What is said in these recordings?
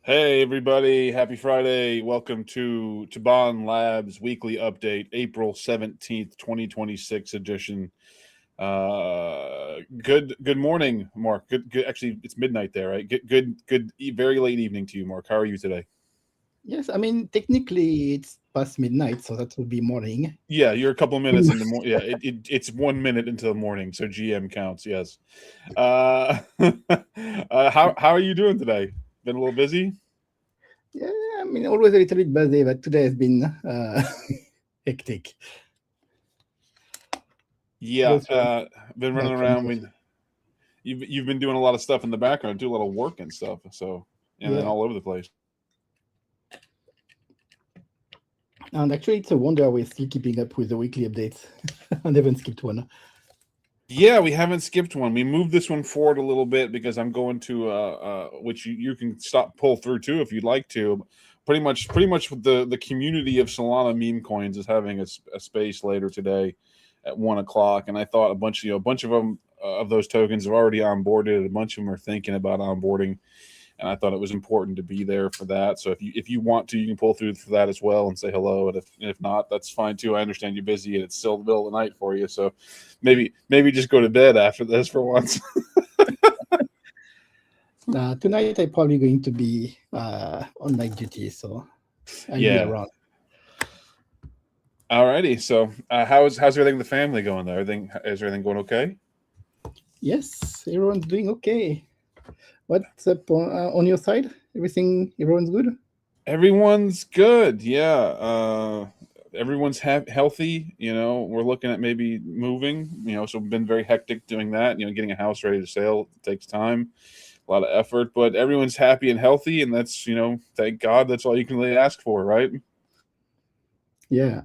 Hey everybody, happy Friday. Welcome to Tibane Labs weekly update, April 17th, 2026 edition. Good morning, Mark. Good actually it's midnight there, right? Very late evening to you, Mark. How are you today? Yes, I mean, technically it's past midnight, so that would be morning. Yeah, you're a couple of minutes into more. Yeah, it's 1 minute into the morning, so GM counts. Yes. Uh, how are you doing today? Been a little busy? Yeah, I mean, always a little bit busy, but today has been hectic. Yeah, Just right been running back from around. the You've been doing a lot of stuff in the background, do a lot of work and stuff. So and then yeah, all over the place. and actually, it's a wonder we're still keeping up with the weekly updates. I haven't skipped one. Yeah, we haven't skipped one. We moved this one forward a little bit because I'm going to which you can stop pull through too if you'd like to. Pretty much the community of Solana meme coins is having a space later today at 1 o'clock, and I thought a bunch of them of those tokens have already onboarded. A bunch of them are thinking about onboarding, and I thought it was important to be there for that. So if you want to, you can pull through for that as well and say hello. And if not, that's fine too. I understand you're busy and it's still the middle of the night for you. So maybe just go to bed after this for once. Tonight, I'm probably going to be on night duty, so I'll be Yeah. around. Alrighty. So how's everything with the family going there? Everything going okay? Yes, everyone's doing okay. What's up on your side? Everyone's good? Everyone's good. Yeah. Everyone's healthy. We're looking at maybe moving. So we've been very hectic doing that. Getting a house ready to sell takes time, a lot of effort, but everyone's happy and healthy, and that's thank God. That's all you can really ask for, right? Yeah.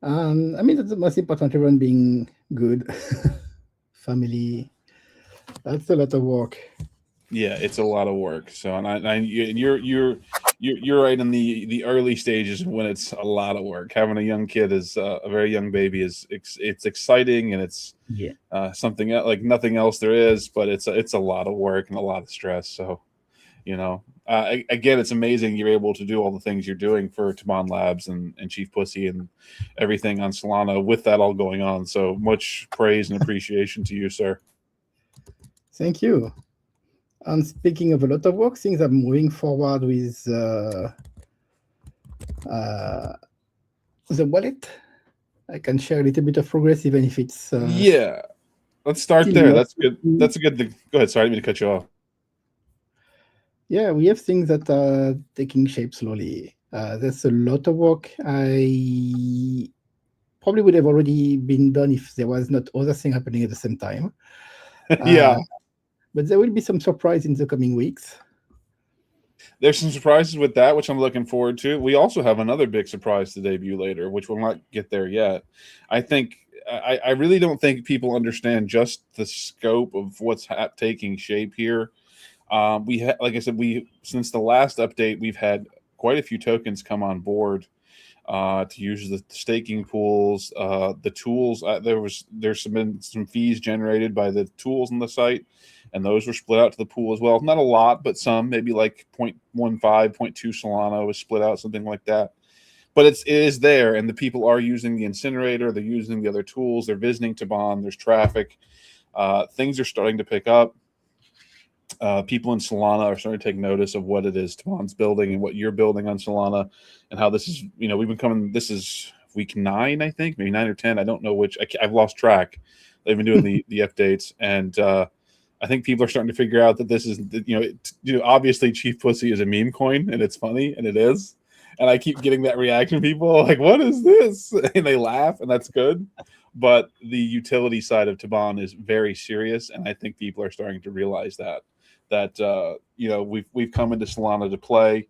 I mean, that's the most important, everyone being good. Family, that's a lot of work. Yeah, it's a lot of work. So, and you're right in the early stages when it's a lot of work. Having a young kid is a very young baby it's exciting, and it's Yeah. something like nothing else there is, but it's a lot of work and a lot of stress. So, again, it's amazing you're able to do all the things you're doing for Tibane Labs and Chief Pussy and everything on Solana with that all going on. So much praise and appreciation to you, sir. Thank you. And speaking of a lot of work, things are moving forward with uh, the wallet. I can share a little bit of progress, even if it's Yeah, let's start still there. not. That's good. That's a good thing. Go ahead. Sorry, I didn't mean to cut you off. Yeah, we have things that are taking shape slowly. There's a lot of work. I probably would have already been done if there was not other thing happening at the same time. Uh, Yeah, but there will be some surprise in the coming weeks. there's some surprises with that, which I'm looking forward to. We also have another big surprise to debut later, which we'll not get there yet. I think I really don't think people understand just the scope of what's taking shape here. Like I said, we since the last update, we've had quite a few tokens come on board to use the staking pools, the tools. Been some fees generated by the tools on the site, and those were split out to the pool as well. Not a lot, but some, maybe like 0.15, zero point 0.2 Solana was split out, something like that. But it is there, and the people are using the incinerator. They're using the other tools. They're visiting Tibane. There's traffic. Things are starting to pick up. People in Solana are starting to take notice of what it is Taban's building and what you're building on Solana, and how this is. We've been coming. This is week 9, I think, maybe 9 or 10. I don't know which. I've lost track. They've been doing the updates, and I think people are starting to figure out that this is obviously Chief Pussy is a meme coin, and it's funny, and it is. And I keep getting that reaction from people like, "What is this?" And they laugh, and that's good. But the utility side of Taban is very serious, and I think people are starting to realize that we've come into Solana to play.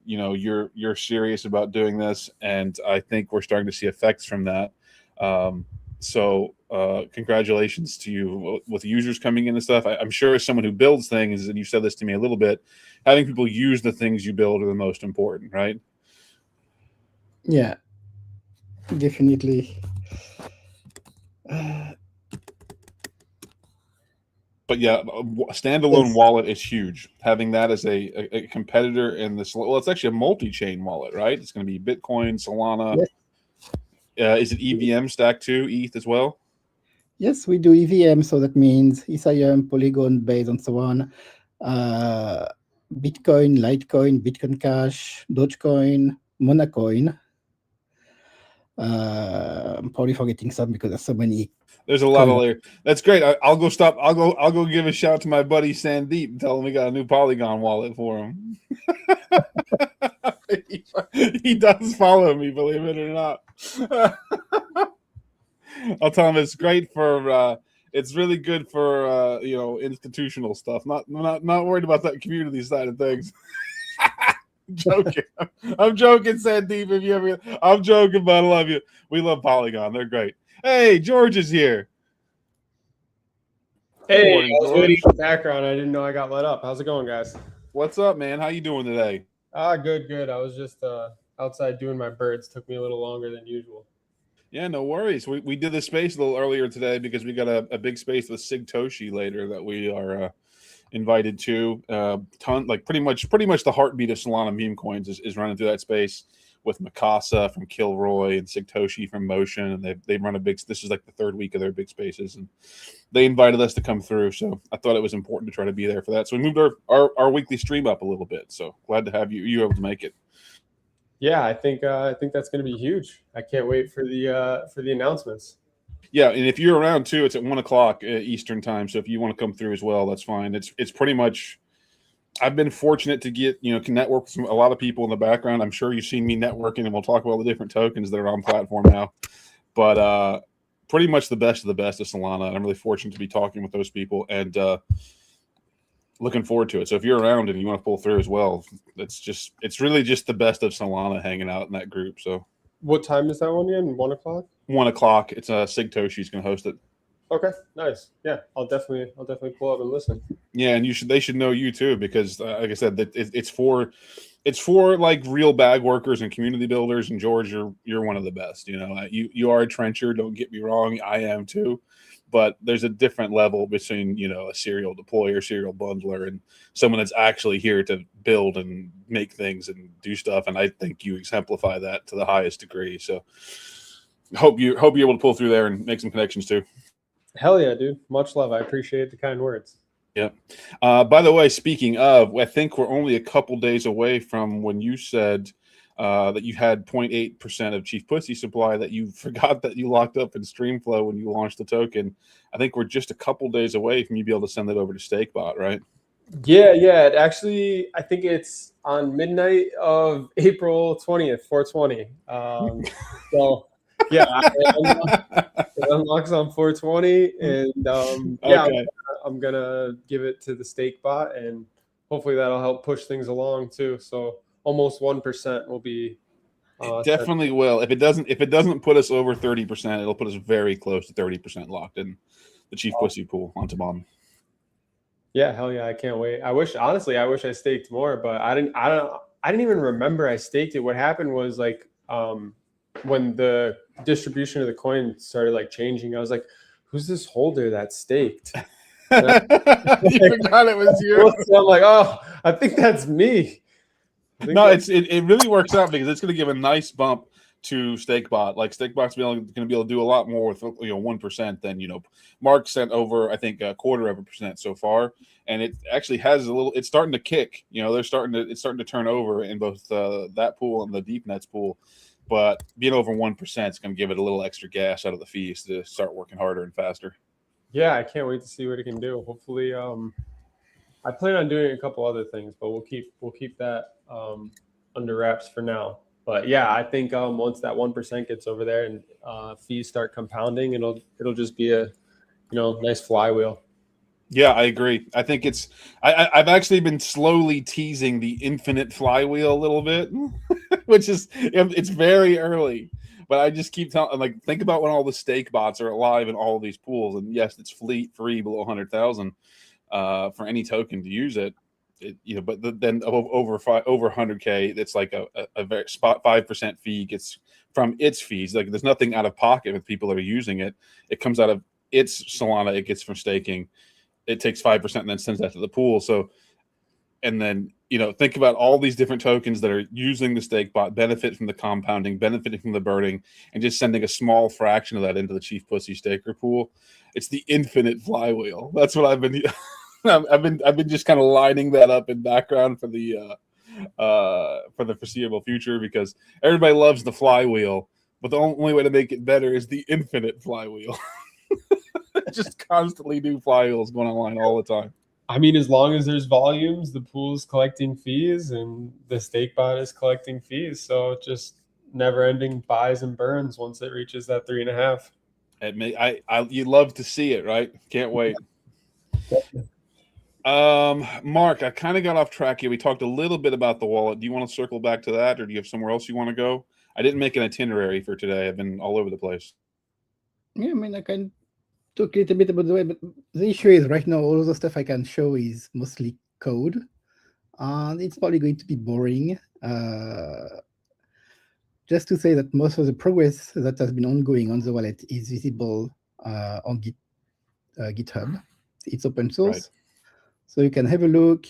You're serious about doing this, and I think we're starting to see effects from that. So congratulations to you with users coming in and stuff. I'm sure as someone who builds things, and you said this to me a little bit, having people use the things you build are the most important, right? Yeah, definitely. but yeah, a standalone wallet is huge. Having that as a competitor in this, well, it's actually a multi-chain wallet, right? It's going to be Bitcoin, Solana. Yes. Is it EVM stack too, ETH as well? Yes, we do EVM, so that means Ethereum, Polygon, Base, and so on. Bitcoin, Litecoin, Bitcoin Cash, Dogecoin, Monacoin. I'm probably forgetting some because there's so many. There's a lot of layers. That's great. I'll go stop. I'll go give a shout to my buddy Sandeep and tell him we got a new Polygon wallet for him. He does follow me, believe it or not. I'll tell him it's great for. It's really good for institutional stuff. Not worried about that community side of things. Joking. I'm joking, Sandeep. If you ever, I'm joking, but I love you. We love Polygon. They're great. Hey, George is here. Hey, morning, I was waiting in the background. I didn't know I got let up. How's it going, guys? What's up, man? How you doing today? Good. I was just outside doing my birds. Took me a little longer than usual. Yeah, no worries. We did the space a little earlier today because we got a big space with Sig Toshi later that we are invited to. Pretty much the heartbeat of Solana meme coins is running through that space with Mikasa from Kilroy and Sigtoshi from Motion, and they run a big. This is like the third week of their big spaces, and they invited us to come through. So I thought it was important to try to be there for that. So we moved our weekly stream up a little bit. So glad to have you able to make it. Yeah, I think that's going to be huge. I can't wait for the announcements. Yeah, and if you're around too, it's at 1:00 Eastern time. So if you want to come through as well, that's fine. It's pretty much. I've been fortunate to get, can network with a lot of people in the background. I'm sure you've seen me networking, and we'll talk about the different tokens that are on platform now. But pretty much the best of Solana. I'm really fortunate to be talking with those people and looking forward to it. So if you're around and you want to pull through as well, it's really just the best of Solana hanging out in that group. So what time is that one again? 1:00? 1:00. It's Sig Toshi's going to host it. Okay, nice. Yeah, I'll definitely pull up and listen. Yeah, and they should know you too because, like I said, that it's for like real bag workers and community builders. And George, you're one of the best. You are a trencher. Don't get me wrong, I am too. But there's a different level between a serial deployer, serial bundler, and someone that's actually here to build and make things and do stuff. And I think you exemplify that to the highest degree. So hope you're able to pull through there and make some connections too. Hell yeah, dude. Much love. I appreciate the kind words. Yeah. By the way, speaking of, I think we're only a couple days away from when you said that you had 0.8% of Chief Pussy supply that you forgot that you locked up in StreamFlow when you launched the token. I think we're just a couple days away from you being able to send that over to StakeBot, right? Yeah. It actually, I think it's on midnight of April 20th, 420. So yeah, it unlocks on 420, and okay. I'm gonna give it to the StakeBot, and hopefully that'll help push things along too. So almost 1% will be. It definitely will. If it doesn't put us over 30%, it'll put us very close to 30% locked in the Chief Pussy pool on Tibane. Yeah, hell yeah, I can't wait. I wish I staked more, but I didn't even remember I staked it. What happened was like when the distribution of the coin started like changing, I was like, who's this holder that staked? You forgot it was you. So I'm like, oh, I think that's me. No, it really works out because it's going to give a nice bump to StakeBot. Like StakeBot's going to be able to do a lot more with 1% than Mark sent over. I think 0.25% so far, and it actually has a little. It's starting to kick. It's starting to turn over in both that pool and the Deep Nets pool. But being over 1% is going to give it a little extra gas out of the fees to start working harder and faster. Yeah, I can't wait to see what it can do. Hopefully, I plan on doing a couple other things, but we'll keep that under wraps for now. But yeah, I think once that 1% gets over there and fees start compounding, it'll just be a nice flywheel. Yeah, I agree. I think I've actually been slowly teasing the infinite flywheel a little bit, which is it's very early. But I just keep telling, think about when all the stake bots are alive in all of these pools, and yes, it's free below 100,000 for any token to use it. But then over 100K, it's like a very spot 5% fee gets from its fees. Like there's nothing out of pocket with people that are using it. It comes out of its Solana. It gets from staking. it takes 5% and then sends that to the pool. So, and then, think about all these different tokens that are using the stake bot, benefit from the compounding, benefiting from the burning, and just sending a small fraction of that into the Chief Pussy staker pool. It's the infinite flywheel. That's what I've been I've been just kind of lining that up in background for the foreseeable future, because everybody loves the flywheel, but the only way to make it better is the infinite flywheel. Just constantly new flywheels going online all the time. I mean, as long as there's volumes, the pool's collecting fees and the stake bot is collecting fees. So just never ending buys and burns once it reaches that 3.5. You love to see it, right? Can't wait. Mark, I kind of got off track here. We talked a little bit about the wallet. Do you want to circle back to that, or do you have somewhere else you want to go? I didn't make an itinerary for today. I've been all over the place. Yeah, I mean, I can talk a little bit about the way, but the issue is right now all of the stuff I can show is mostly code, and it's probably going to be boring. Just to say that most of the progress that has been ongoing on the wallet is visible on GitHub. It's open source. Right. So you can have a look,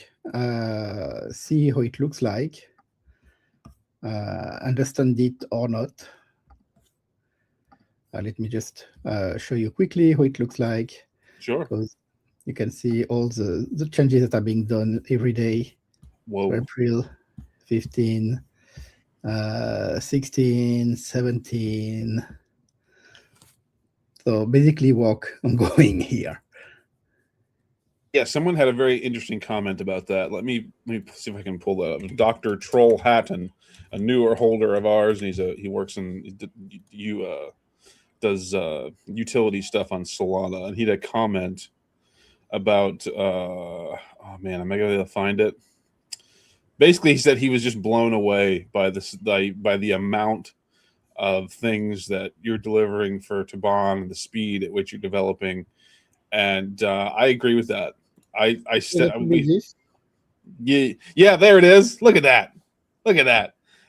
see how it looks like, understand it or not. Let me just show you quickly how it looks like. Sure. Because you can see all the changes that are being done every day. Whoa. For April 15, 16, 17. So basically work ongoing here. Yeah, someone had a very interesting comment about that. Let me see if I can pull that up. Dr. Troll Hatton, a newer holder of ours, and he works in does utility stuff on Solana, and he had a comment about oh man, am I going to find it? Basically, he said he was just blown away by the amount of things that you're delivering for Tibane and the speed at which you're developing. And I agree with that. Yeah, there it is. Look at that.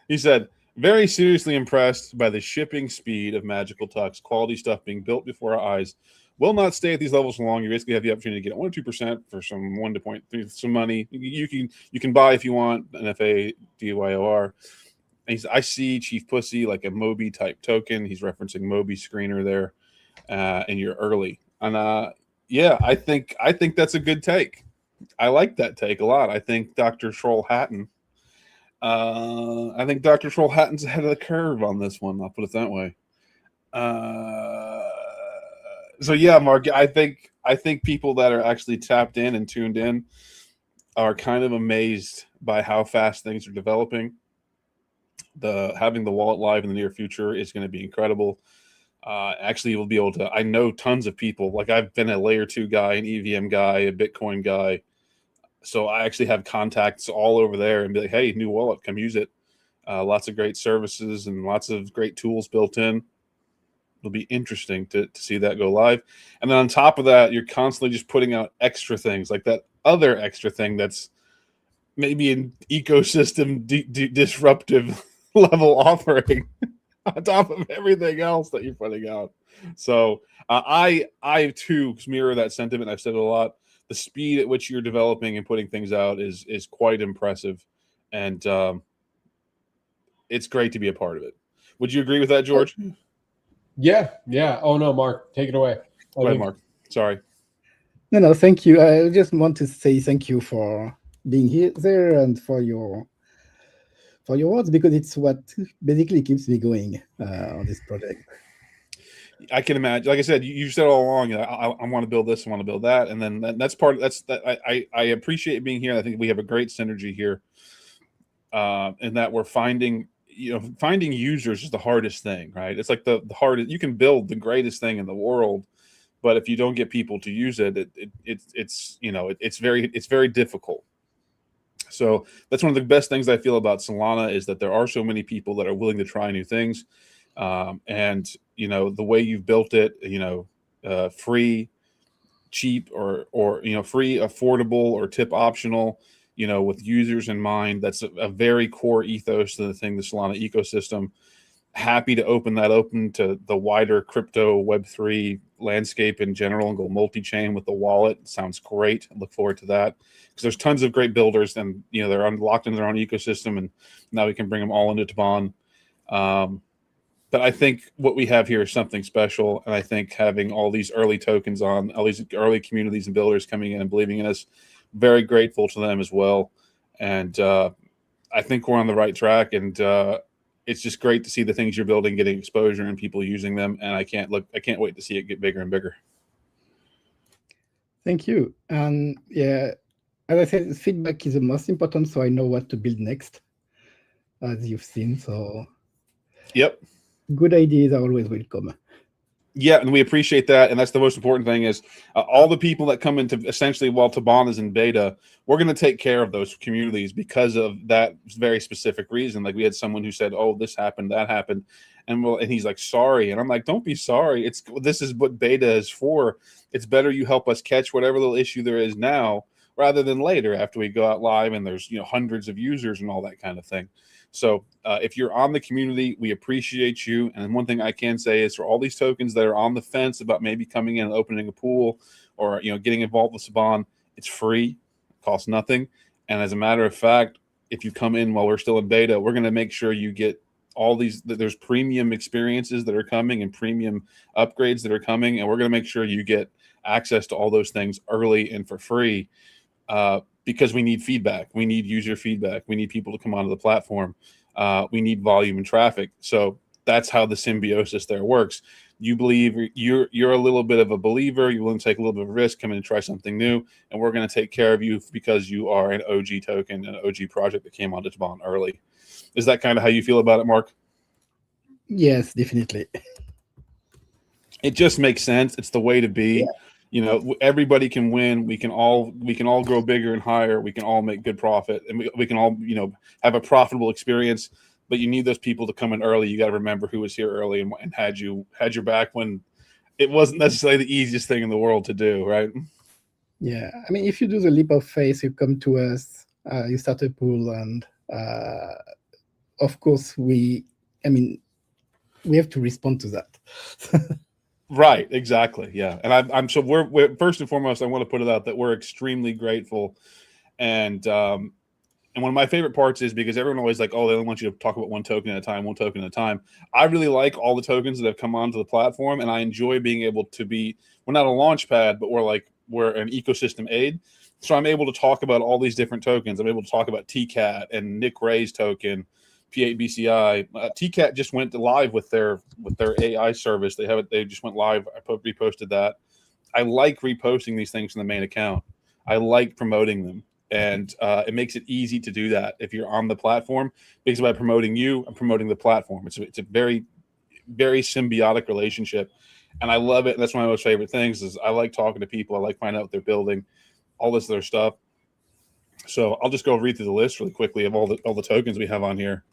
He said, very seriously impressed by the shipping speed of Magical Tux. Quality stuff being built before our eyes. Will not stay at these levels for long. You basically have the opportunity to get 1 or 2% for some 1 to 0.3, some money. You can buy if you want NFA DYOR. And I see Chief Pussy like a Moby type token. He's referencing Moby screener there, and you're early. And yeah, I think that's a good take. I like that take a lot. I think Dr. Troll Hatton. I think Dr. Troll Hatton's ahead of the curve on this one. I'll put it that way. So yeah, Mark, I think people that are actually tapped in and tuned in are kind of amazed by how fast things are developing. Having the wallet live in the near future is going to be incredible. Actually, we'll be able to. I know tons of people. Like I've been a layer 2 guy, an EVM guy, a Bitcoin guy. So I actually have contacts all over there and be like, hey, new wallet, come use it. Lots of great services and lots of great tools built in. It'll be interesting to see that go live. And then on top of that, you're constantly just putting out extra things, like that other extra thing that's maybe an ecosystem disruptive level offering on top of everything else that you're putting out. So I too mirror that sentiment. I've said it a lot. The speed at which you're developing and putting things out is quite impressive, and it's great to be a part of it. Would you agree with that, George? Yeah. Oh no, Mark, take it away. Go ahead, Mark. Sorry. No, thank you. I just want to say thank you for being here there and for your words, because it's what basically keeps me going on this project. I can imagine. Like I said, you said all along, I want to build this, I want to build that, and then that's part of that's that. I appreciate being here. I think we have a great synergy here, and that we're finding users is the hardest thing, right? It's like the hardest. You can build the greatest thing in the world, but if you don't get people to use it, it's very difficult. So that's one of the best things I feel about Solana is that there are so many people that are willing to try new things. And the way you've built it, free, cheap, or free, affordable, or tip optional, with users in mind. That's a very core ethos to the Solana ecosystem. happy to open to the wider crypto Web3 landscape in general and go multi-chain with the wallet. Sounds great. I look forward to that because there's tons of great builders and they're locked in their own ecosystem, and now we can bring them all into Tibane. But I think what we have here is something special, and I think having all these early tokens on, all these early communities and builders coming in and believing in us, very grateful to them as well. And I think we're on the right track, and it's just great to see the things you're building getting exposure and people using them. And I can't wait to see it get bigger and bigger. Thank you. And yeah, as I said, feedback is the most important, so I know what to build next, as you've seen. So yep. Good ideas are always welcome. Yeah, and we appreciate that. And that's the most important thing is all the people that come into essentially while Tibane is in beta, we're going to take care of those communities because of that very specific reason. Like we had someone who said, oh, this happened, that happened. And he's like, sorry. And I'm like, don't be sorry. This is what beta is for. It's better you help us catch whatever little issue there is now rather than later after we go out live and there's hundreds of users and all that kind of thing. So if you're on the community, we appreciate you. And one thing I can say is for all these tokens that are on the fence about maybe coming in and opening a pool or getting involved with Tibane, it's free, it costs nothing. And as a matter of fact, if you come in while we're still in beta, we're going to make sure you get all these. There's premium experiences that are coming and premium upgrades that are coming, and we're going to make sure you get access to all those things early and for free. Because we need feedback. We need user feedback. We need people to come onto the platform. We need volume and traffic. So that's how the symbiosis there works. You believe you're a little bit of a believer. You're willing to take a little bit of a risk, come in and try something new, and we're going to take care of you because you are an OG token, an OG project that came onto Tibane early. Is that kind of how you feel about it, Mark? Yes, definitely. It just makes sense. It's the way to be. Yeah. Everybody can win. We can all grow bigger and higher. We can all make good profit, and we can all have a profitable experience. But you need those people to come in early. You got to remember who was here early and had your back when it wasn't necessarily the easiest thing in the world to do, right? Yeah, I mean, if you do the leap of faith, you come to us, you start a pool, and of course we have to respond to that. Right, exactly. Yeah. And we're first and foremost, I want to put it out that we're extremely grateful. And one of my favorite parts is because everyone always like, oh, they only want you to talk about one token at a time. I really like all the tokens that have come onto the platform, and I enjoy being able to we're not a launch pad, but we're an ecosystem aid. So I'm able to talk about all these different tokens. I'm able to talk about TCAT and Nick Ray's token, P8BCI. TCAT just went live with their AI service. They just went live. I reposted that. I like reposting these things from the main account. I like promoting them, and it makes it easy to do that if you're on the platform. Because by promoting you, I'm promoting the platform. It's a very, very symbiotic relationship, and I love it. And that's one of my most favorite things. Is I like talking to people. I like finding out what they're building, all this other stuff. So I'll just go read through the list really quickly of all the tokens we have on here.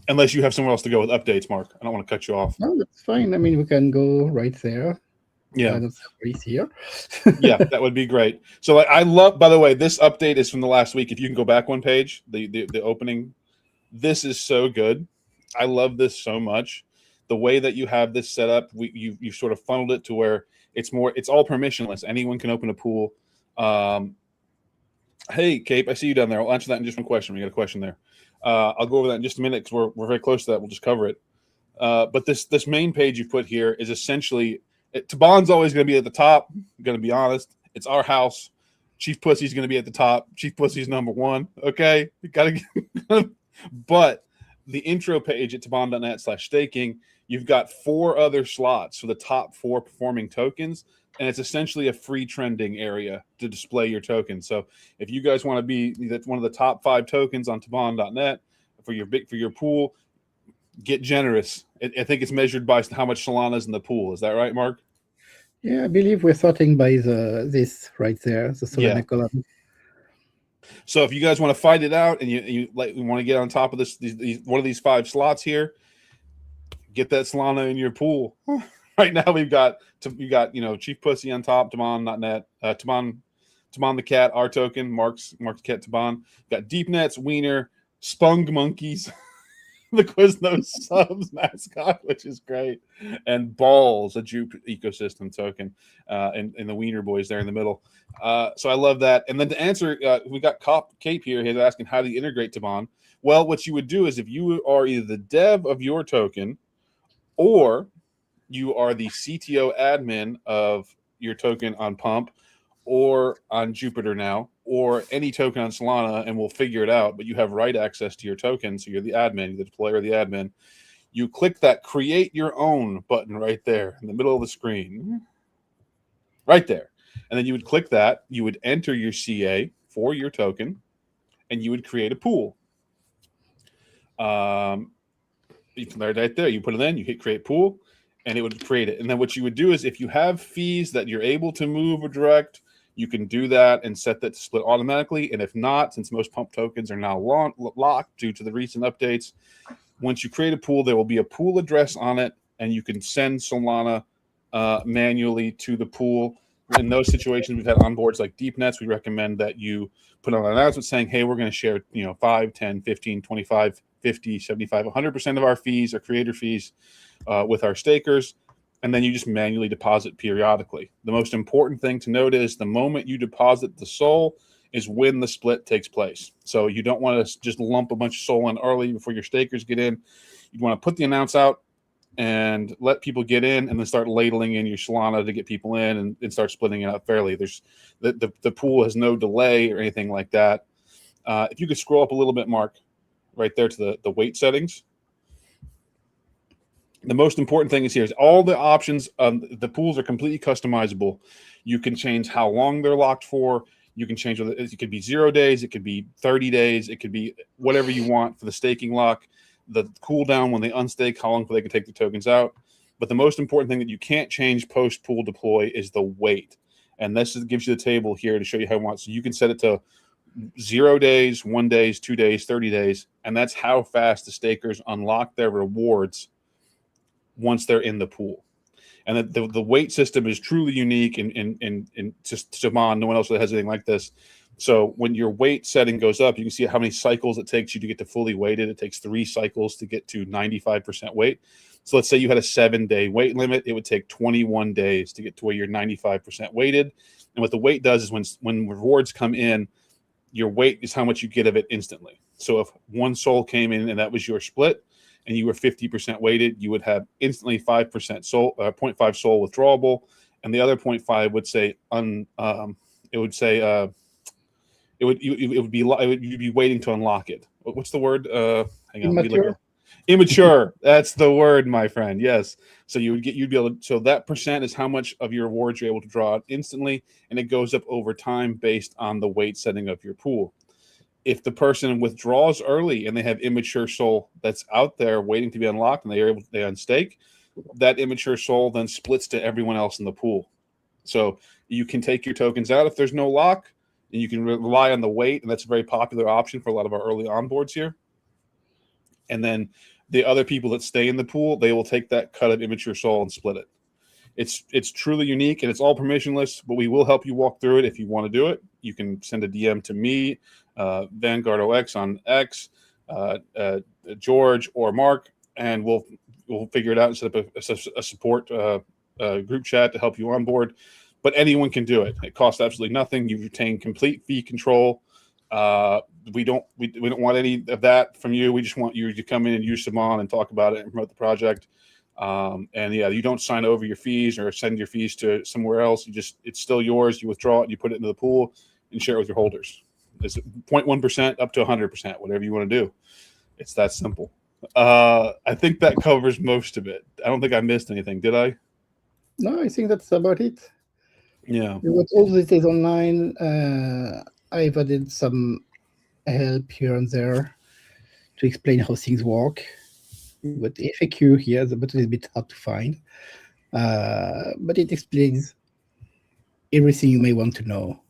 Unless you have somewhere else to go with updates, Mark. I don't want to cut you off. No, that's fine. I mean, we can go right there. Yeah, that's here. Yeah, that would be great. So I love. By the way, this update is from the last week. If you can go back one page, the opening. This is so good. I love this so much. The way that you have this set up, you sort of funneled it to where it's all permissionless. Anyone can open a pool. Hey, Cape, I see you down there. I'll answer that in just one question. We got a question there. I'll go over that in just a minute because we're very close to that. We'll just cover it. But this main page you've put here is essentially Tibane's always going to be at the top. I'm going to be honest. It's our house. Chief Pussy's going to be at the top. Chief Pussy's number one. Okay, but the intro page at Tibane.net/staking, you've got 4 other slots for the top 4 performing tokens. And it's essentially a free trending area to display your tokens. So if you guys want to be one of the top 5 tokens on Tibane.net for your pool, get generous. I think it's measured by how much Solana's in the pool. Is that right, Mark? Yeah, I believe we're sorting by this right there, the Solana column. So if you guys want to fight it out and you want to get on top of these one of these 5 slots here, get that Solana in your pool. Right now we got Chief Pussy on top, Tibane.net, Tibane the cat, our token, Mark's cat Tibane. Got Deep Nets, Wiener, Spung Monkeys, the Quiznos subs mascot, which is great, and Balls, a Jupe ecosystem token, and the Wiener Boys there in the middle. So I love that. And then to answer, we got Cape here. He's asking how do you integrate Tibane. Well, what you would do is if you are either the dev of your token or you are the CTO admin of your token on Pump or on Jupiter now, or any token on Solana, and we'll figure it out. But you have write access to your token, so you're the admin, the deployer, or the admin. You click that create your own button right there in the middle of the screen, right there. And then you would click that. You would enter your CA for your token, and you would create a pool. You can right there. You put it in. You hit create pool, and it would create it. And then what you would do is if you have fees that you're able to move or direct, you can do that and set that to split automatically. And if not, since most Pump tokens are now locked due to the recent updates, once you create a pool, there will be a pool address on it, and you can send Solana manually to the pool. In those situations, we've had onboards like DeepNets. We recommend that you put on an announcement saying, hey, we're going to share 5, 10, 15, 25, 50, 75, 100% of our fees, our creator fees with our stakers. And then you just manually deposit periodically. The most important thing to note is the moment you deposit the SOL is when the split takes place. So you don't want to just lump a bunch of SOL in early before your stakers get in. You want to put the announce out and let people get in and then start ladling in your Solana to get people in and start splitting it out fairly. There's the pool has no delay or anything like that. If you could scroll up a little bit, Mark, right there to the weight settings. The most important thing is here is all the options. The pools are completely customizable. You can change how long they're locked for. You can change it could be 0 days, it could be 30 days, it could be whatever you want for the staking lock. The cooldown when they unstake, how long they can take the tokens out. But the most important thing that you can't change post pool deploy is the weight. And this gives you the table here to show you how you want. So you can set it to 0 days, 1 day, 2 days, 30 days, and that's how fast the stakers unlock their rewards once they're in the pool. And the weight system is truly unique and just Tibane. No one else really has anything like this. So when your weight setting goes up, you can see how many cycles it takes you to get to fully weighted. It takes 3 cycles to get to 95% weight. So let's say you had a 7-day weight limit. It would take 21 days to get to where you're 95% weighted. And what the weight does is when rewards come in, your weight is how much you get of it instantly. So if 1 SOL came in and that was your split, and you were 50% weighted, you would have instantly 5% SOL, 0.5 SOL withdrawable, and the other 0.5 would say you'd be waiting to unlock it. What's the word? Hang on, Immature. Immature. That's the word, my friend. Yes. So you'd be able to. So that percent is how much of your rewards you're able to draw out instantly, and it goes up over time based on the weight setting of your pool. If the person withdraws early and they have immature SOL that's out there waiting to be unlocked and they unstake, that immature SOL then splits to everyone else in the pool. So you can take your tokens out if there's no lock, and you can rely on the weight, and that's a very popular option for a lot of our early onboards here. And then the other people that stay in the pool, they will take that cut of immature SOL and split it. It's truly unique, and it's all permissionless, but we will help you walk through it if you want to do it. You can send a DM to me, Vanguard OX on X, George or Mark, and we'll figure it out and set up a support group chat to help you on board. But anyone can do it. It costs absolutely nothing. You retain complete fee control. We don't want any of that from you. We just want you to come in and use Tibane and talk about it and promote the project. And yeah, you don't sign over your fees or send your fees to somewhere else. It's still yours. You withdraw it, you put it into the pool and share it with your holders. It's 0.1% up to 100%, whatever you want to do. It's that simple. I think that covers most of it. I don't think I missed anything. Did I? No, I think that's about it. Yeah. You got all the details online. I've added some help here and there to explain how things work. But FAQ here, the button is a bit hard to find, but it explains everything you may want to know.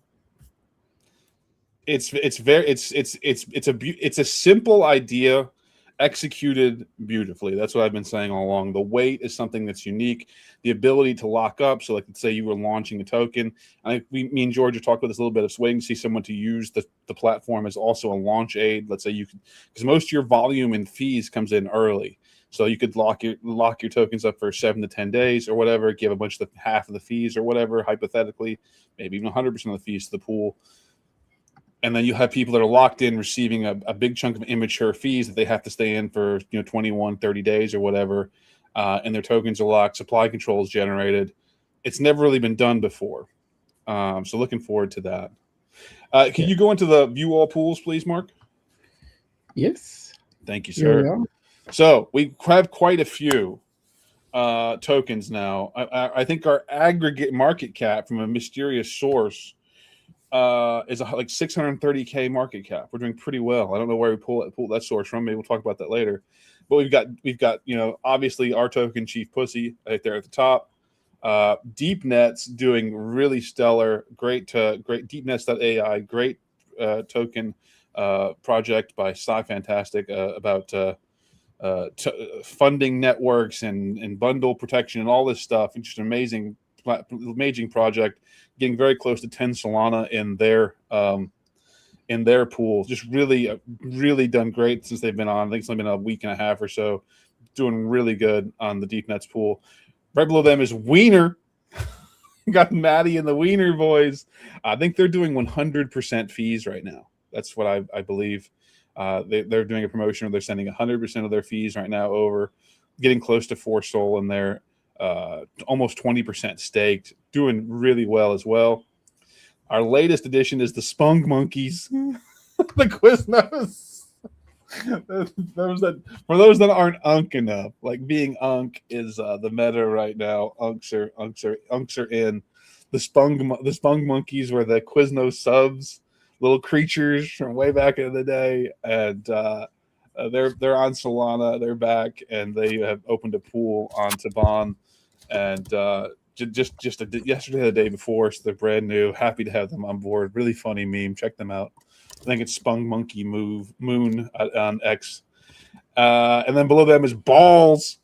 It's a simple idea, executed beautifully. That's what I've been saying all along. The weight is something that's unique. The ability to lock up. So, like, let's say you were launching a token. Me and Georgia talked about this a little bit. Of waiting to see someone to use the platform as also a launch aid. Let's say you could, because most of your volume and fees comes in early. So you could lock your tokens up for 7 to 10 days or whatever. Give a bunch of half of the fees or whatever, hypothetically, maybe even 100% of the fees to the pool. And then you have people that are locked in receiving a big chunk of immature fees that they have to stay in for 21, 30 days or whatever. And their tokens are locked. Supply control is generated. It's never really been done before. So looking forward to that. Can you go into the view all pools, please, Mark? Yes. Thank you, sir. So we have quite a few tokens now. I think our aggregate market cap from a mysterious source is like 630K market cap. We're doing pretty well. I don't know where we pull that source from. Maybe we'll talk about that later. But we've got obviously our token Chief Pussy right there at the top. Deep Nets doing really stellar. Great deepnets.ai. Great token project by Sci Fantastic about funding networks and bundle protection and all this stuff. It's just an amazing project, getting very close to 10 Solana in their pool. Just really done great since they've been on. I think it's only been a week and a half or so. Doing really good on the Deep Nets pool. Right below them is Wiener. Got Maddie and the Wiener boys. I think they're doing 100% fees right now. That's what I believe. They're doing a promotion where they're sending 100% of their fees right now over, getting close to 4 Sol in there. Almost 20% staked, doing really well as well. Our latest addition is the Spunk Monkeys, the Quiznos. For those that aren't Unk enough, like being Unk is the meta right now. Unks are in. The Spunk Monkeys were the Quiznos subs, little creatures from way back in the day, and they're on Solana. They're back, and they have opened a pool on Tibane. And just yesterday, the day before, so they're brand new. Happy to have them on board. Really funny meme. Check them out. I think it's Spung Monkey Moon on X. And then below them is Balls.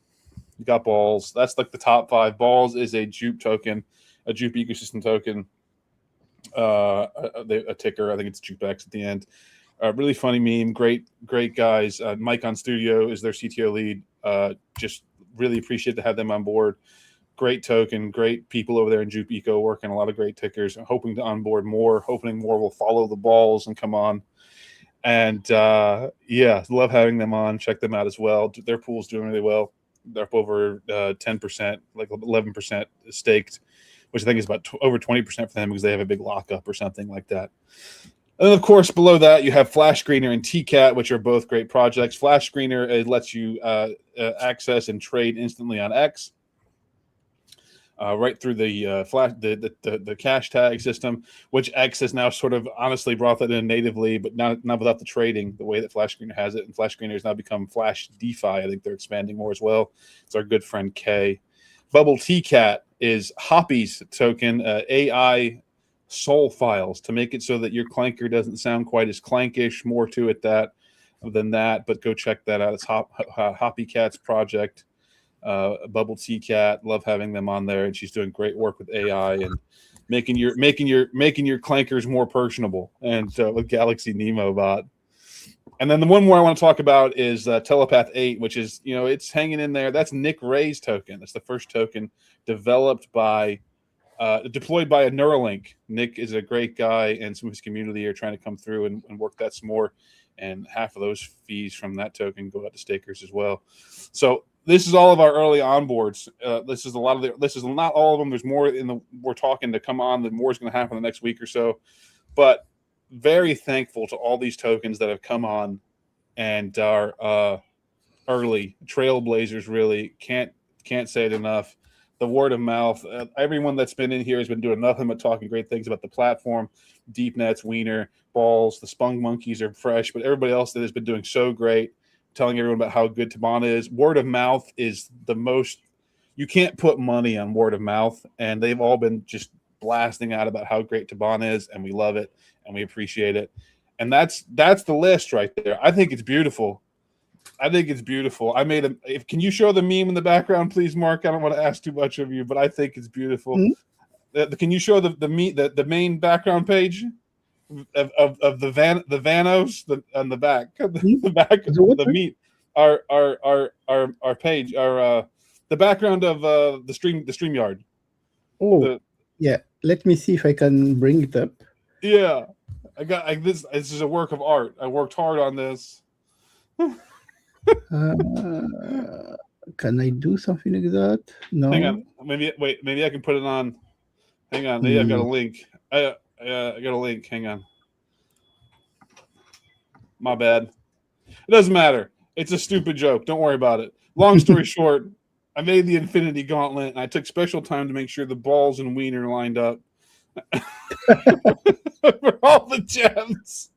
You got Balls. That's like the top 5. Balls is a Jupe token, a Jupe ecosystem token. A ticker. I think it's JupeX at the end. Really funny meme. Great guys. Mike on Studio is their CTO lead. Just really appreciate to have them on board. Great token, great people over there in Jupe Eco working a lot of great tickers. I'm hoping to onboard more, hoping more will follow the balls and come on. And love having them on. Check them out as well. Their pool's doing really well. They're up over 10%, like 11% staked, which I think is about over 20% for them because they have a big lockup or something like that. And then, of course, below that, you have Flash Screener and TCAT, which are both great projects. Flash Screener, it lets you access and trade instantly on X. Right through the cash tag system, which X has now sort of honestly brought that in natively, but not without the trading, the way that Flash Screener has it. And Flash Screener has now become Flash DeFi. I think they're expanding more as well. It's our good friend Kay. Bubble TCAT is Hoppy's token, AI soul files to make it so that your clanker doesn't sound quite as clankish. More to it than that, but go check that out. It's Hoppy Cat's project. Bubble TCAT, love having them on there, and she's doing great work with AI and making your clankers more personable. And with Galaxy Nemo bot. And then the one more I want to talk about is Telepath 8, which is it's hanging in there. That's Nick Ray's token. That's the first token developed by deployed by a Neuralink. Nick is a great guy, and some of his community are trying to come through and work that some more. And half of those fees from that token go out to stakers as well. So this is all of our early onboards. This is not all of them. There's more we're talking to come on. More is going to happen the next week or so. But very thankful to all these tokens that have come on and are early trailblazers. Really can't say it enough. The word of mouth. Everyone that's been in here has been doing nothing but talking great things about the platform. Deep Nets, Wiener, Balls, the Spunk Monkeys are fresh, but everybody else that has been doing so great, telling everyone about how good Tibane is. Word of mouth is the most. You can't put money on word of mouth, and they've all been just blasting out about how great Tibane is, and we love it and we appreciate it. And that's the list right there. I think it's beautiful. I think it's beautiful. I made a. Can you show the meme in the background, please, Mark? I don't want to ask too much of you, but I think it's beautiful. Can you show the main background page of the Vanos on the back, the back, the meat, our page, the background of the StreamYard. Oh, yeah. Let me see if I can bring it up. Yeah, this. This is a work of art. I worked hard on this. Can I do something like that? No. Hang on. Maybe I can put it on. Hang on. Maybe I've got a link. I got a link. Hang on. My bad. It doesn't matter. It's a stupid joke. Don't worry about it. Long story short, I made the Infinity Gauntlet, and I took special time to make sure the balls and wiener lined up for all the gems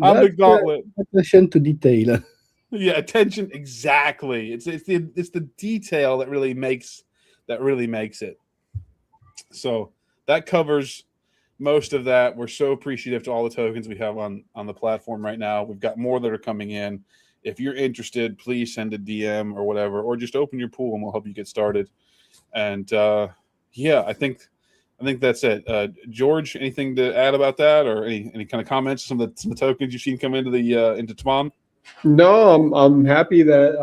on the gauntlet. Attention to detail. Yeah, attention. Exactly. It's the detail that really makes it. So that covers most of that. We're so appreciative to all the tokens we have on the platform right now. We've got more that are coming in. If you're interested, please send a DM or whatever, or just open your pool and we'll help you get started. And yeah, I think that's it. George, anything to add about that, or any kind of comments? Some of the tokens you've seen come into Tibane? No, I'm happy that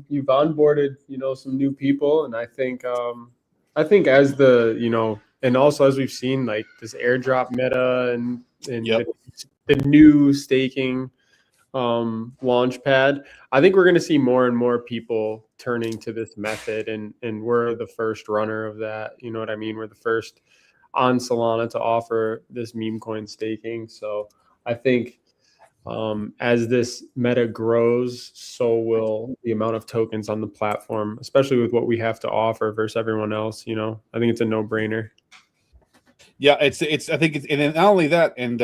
you've onboarded some new people, and I think as the and also as we've seen like this airdrop meta and Yep. the new staking launch pad, I think we're going to see more and more people turning to this method, and we're the first runner of that. You know what I mean? We're the first on Solana to offer this meme coin staking. So I think as this meta grows, so will the amount of tokens on the platform, especially with what we have to offer versus everyone else. I think it's a no-brainer. Yeah, it's. I think it's, and not only that. And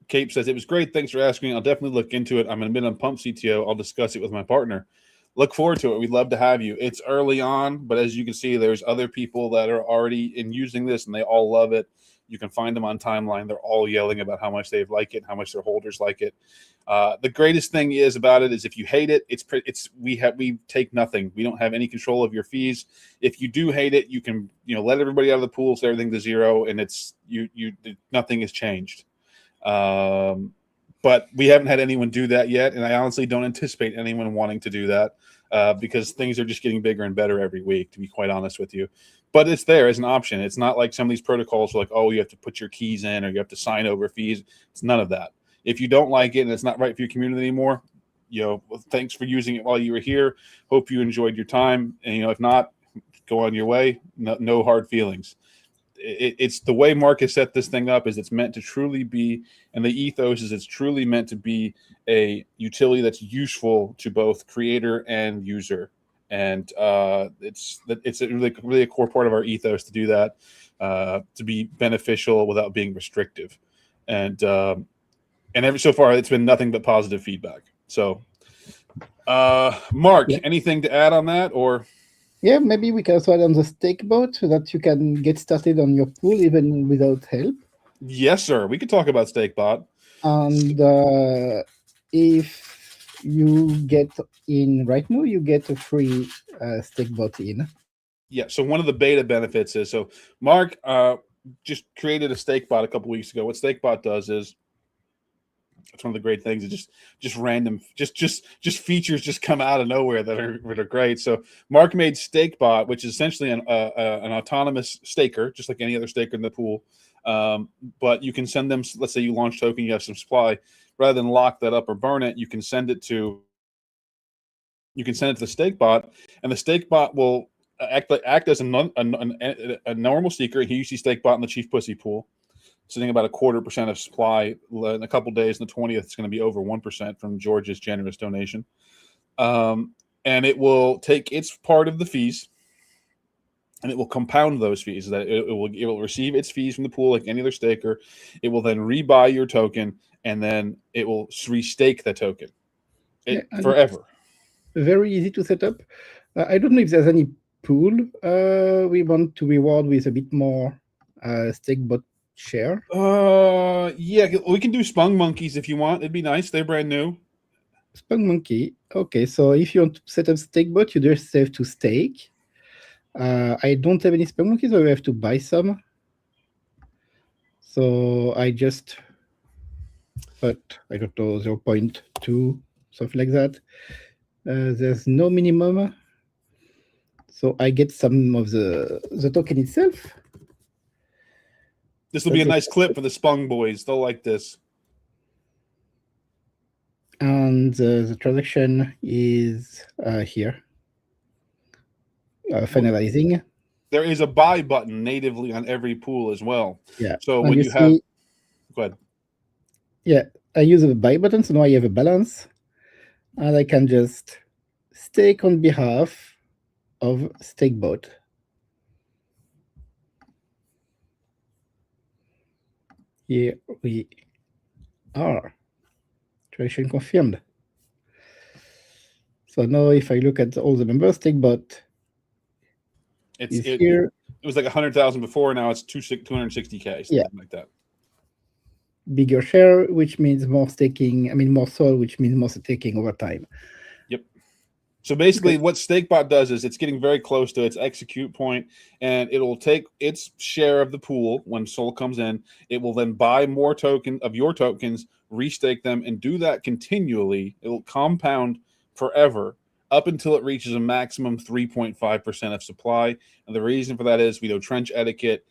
Cape says it was great. Thanks for asking. I'll definitely look into it. I'm in a bit on Pump CTO. I'll discuss it with my partner. Look forward to it. We'd love to have you. It's early on, but as you can see, there's other people that are already in using this, and they all love it. You can find them on timeline. They're all yelling about how much they like it, how much their holders like it. The greatest thing is about it is if you hate it, we take nothing. We don't have any control of your fees. If you do hate it, you can let everybody out of the pool, set everything to zero, and it's nothing has changed. But we haven't had anyone do that yet, and I honestly don't anticipate anyone wanting to do that because things are just getting bigger and better every week, to be quite honest with you. But it's there as an option. It's not like some of these protocols are like, oh, you have to put your keys in or you have to sign over fees. It's none of that. If you don't like it and it's not right for your community anymore, thanks for using it while you were here. Hope you enjoyed your time. And, if not, go on your way. No hard feelings. It's the way Mark has set this thing up is it's meant to truly be, and the ethos is it's truly meant to be a utility that's useful to both creator and user. And it's really a core part of our ethos to do that, to be beneficial without being restrictive. And so far it's been nothing but positive feedback. So Mark, anything to add on that? Or yeah, maybe we can also add on the stake bot so that you can get started on your pool even without help. Yes, sir. We could talk about stake bot. And if you get in right now, you get a free stake bot in. Yeah. So one of the beta benefits is, so Mark just created a stake bot a couple weeks ago. What stake bot does is, it's one of the great things. It's just random, just features just come out of nowhere that are great. So Mark made StakeBot, which is essentially an autonomous staker, just like any other staker in the pool. But you can send them. Let's say you launch token, you have some supply. Rather than lock that up or burn it, you can send it to the StakeBot, and the StakeBot will act as a normal staker. He usually StakeBot in the Chief Pussy pool, sitting about 0.25% of supply. In a couple of days, on the 20th, it's going to be over 1% from George's generous donation. And it will take its part of the fees, and it will compound those fees. That it will receive its fees from the pool like any other staker. It will then rebuy your token, and then it will restake the token forever. Very easy to set up. I don't know if there's any pool we want to reward with a bit more StakeBot share. Yeah, we can do Spung Monkeys if you want. It'd be nice. They're brand new. Spunk Monkey. Okay, so if you want to set up StakeBot, you just have to stake. I don't have any Spunk Monkeys, so I have to buy some. So I just put, I don't know, 0.2, something like that. There's no minimum. So I get some of the token itself. This will be a nice clip for the Spung boys. They'll like this. And the transaction is here, finalizing. There is a buy button natively on every pool as well. Yeah. So and when you have, go ahead. Yeah, I use a buy button, so now I have a balance, and I can just stake on behalf of StakeBot. Here we are. Transaction confirmed. So now if I look at all the members, StakeBot is here. It was like 100,000 before. Now it's 260K, something like that. Bigger share, which means more staking. I mean, more SOL, which means more staking over time. Yep. So basically, what StakeBot does is it's getting very close to its execute point, and it'll take its share of the pool when SOL comes in. It will then buy more token of your tokens, restake them, and do that continually. It'll compound forever up until it reaches a maximum 3.5% of supply. And the reason for that is, trench etiquette.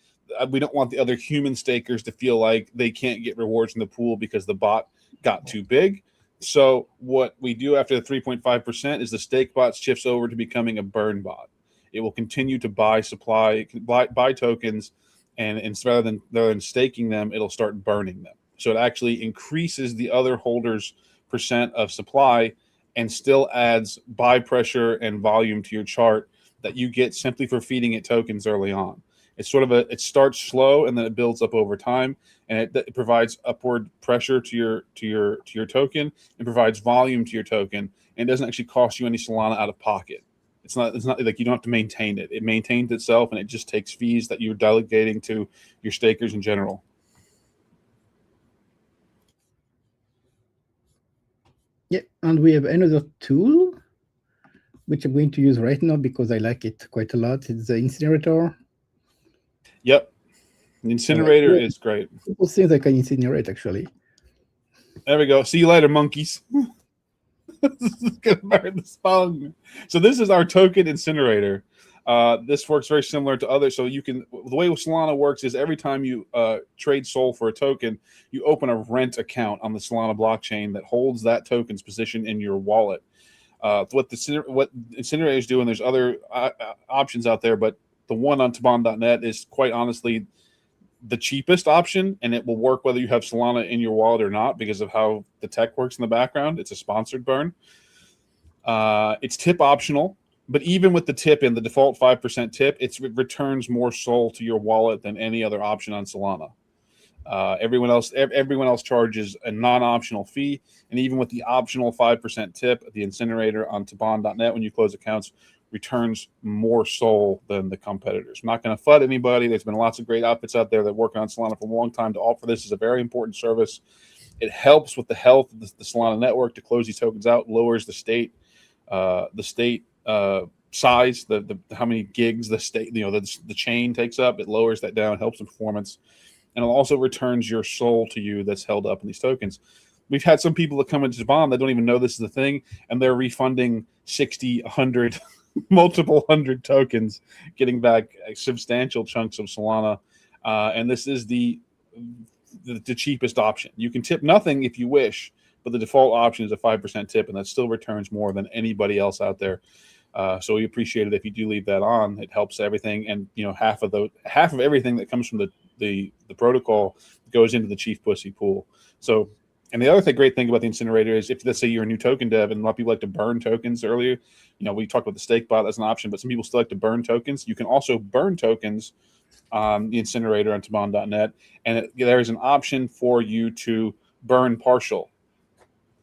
We don't want the other human stakers to feel like they can't get rewards in the pool because the bot got too big. So what we do after the 3.5% is the stake bot shifts over to becoming a burn bot. It will continue to buy supply, buy tokens, and rather than staking them, it'll start burning them. So it actually increases the other holders' percent of supply and still adds buy pressure and volume to your chart that you get simply for feeding it tokens early on. It's sort of it starts slow and then it builds up over time, and it provides upward pressure to your token and provides volume to your token, and it doesn't actually cost you any Solana out of pocket. It's not like you don't have to maintain it. It maintains itself, and it just takes fees that you're delegating to your stakers in general. Yeah, and we have another tool, which I'm going to use right now because I like it quite a lot. It's the incinerator. Yep. The incinerator is great. People think I can incinerate, actually. There we go. See you later, monkeys. This is going to burn the Spung. So this is our token incinerator. This works very similar to others. So you can, the way Solana works is every time you trade SOL for a token, you open a rent account on the Solana blockchain that holds that token's position in your wallet. What incinerators do, and there's other options out there, but the one on Tibane.net is quite honestly the cheapest option, and it will work whether you have Solana in your wallet or not because of how the tech works in the background. It's a sponsored burn. It's tip optional, but even with the tip in the default 5% tip, it returns more SOL to your wallet than any other option on Solana. Everyone else charges a non-optional fee, and even with the optional 5% tip, the incinerator on Tibane.net, when you close accounts, returns more SOL than the competitors. I'm not going to FUD anybody. There's been lots of great outfits out there that work on Solana for a long time to offer this as a very important service. It helps with the health of the Solana network to close these tokens out, lowers the state size, the how many gigs the state, the chain takes up. It lowers that down, helps in performance, and it also returns your SOL to you that's held up in these tokens. We've had some people that come into Tibane that don't even know this is a thing, and they're refunding 60, 100, multiple hundred tokens, getting back substantial chunks of Solana. And this is the cheapest option. You can tip nothing if you wish, but the default option is a 5% tip, and that still returns more than anybody else out there. So we appreciate it if you do leave that on. It helps everything, and half of everything that comes from the protocol goes into the chief pussy pool. So, and the other great thing about the incinerator is, if let's say you're a new token dev, and a lot of people like to burn tokens earlier, we talked about the stake bot as an option, but some people still like to burn tokens. You can also burn tokens on the incinerator on Tibane.net, and there is an option for you to burn partial.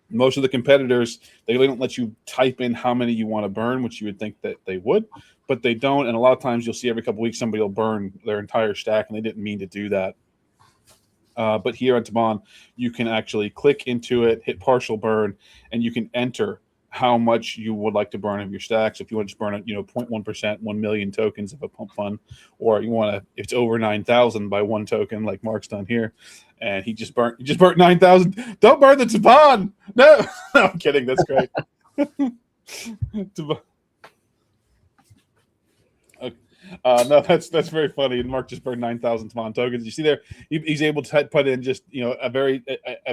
Most of the competitors, they really don't let you type in how many you want to burn, which you would think that they would, but they don't. And a lot of times you'll see every couple of weeks somebody will burn their entire stack, and they didn't mean to do that. But here on Tibane, you can actually click into it, hit partial burn, and you can enter how much you would like to burn of your stack. So if you want to just burn 0.1%, 1 million tokens of a pump fund, or you want to, if it's over 9,000 by one token, like Mark's done here, and he just burnt 9,000. Don't burn the Tibane. No, no, I'm kidding. That's great. No, that's very funny. And Mark just burned 9,000 Tibane tokens. You see there, he's able to put in just a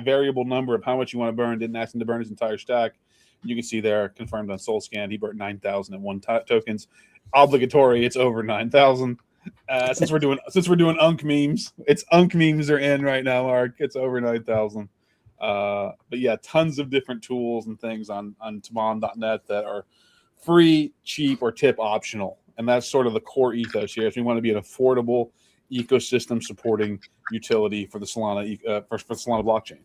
variable number of how much you want to burn. Didn't ask him to burn his entire stack. You can see there, confirmed on SoulScan, he burnt 9,001 tokens. Obligatory, it's over 9,000. Since we're doing Unk memes, it's Unk memes are in right now, Mark. It's over 9,000. But yeah, tons of different tools and things on Tibane.net that are free, cheap, or tip optional. And that's sort of the core ethos here. Is we want to be an affordable ecosystem supporting utility for the Solana for the Solana blockchain.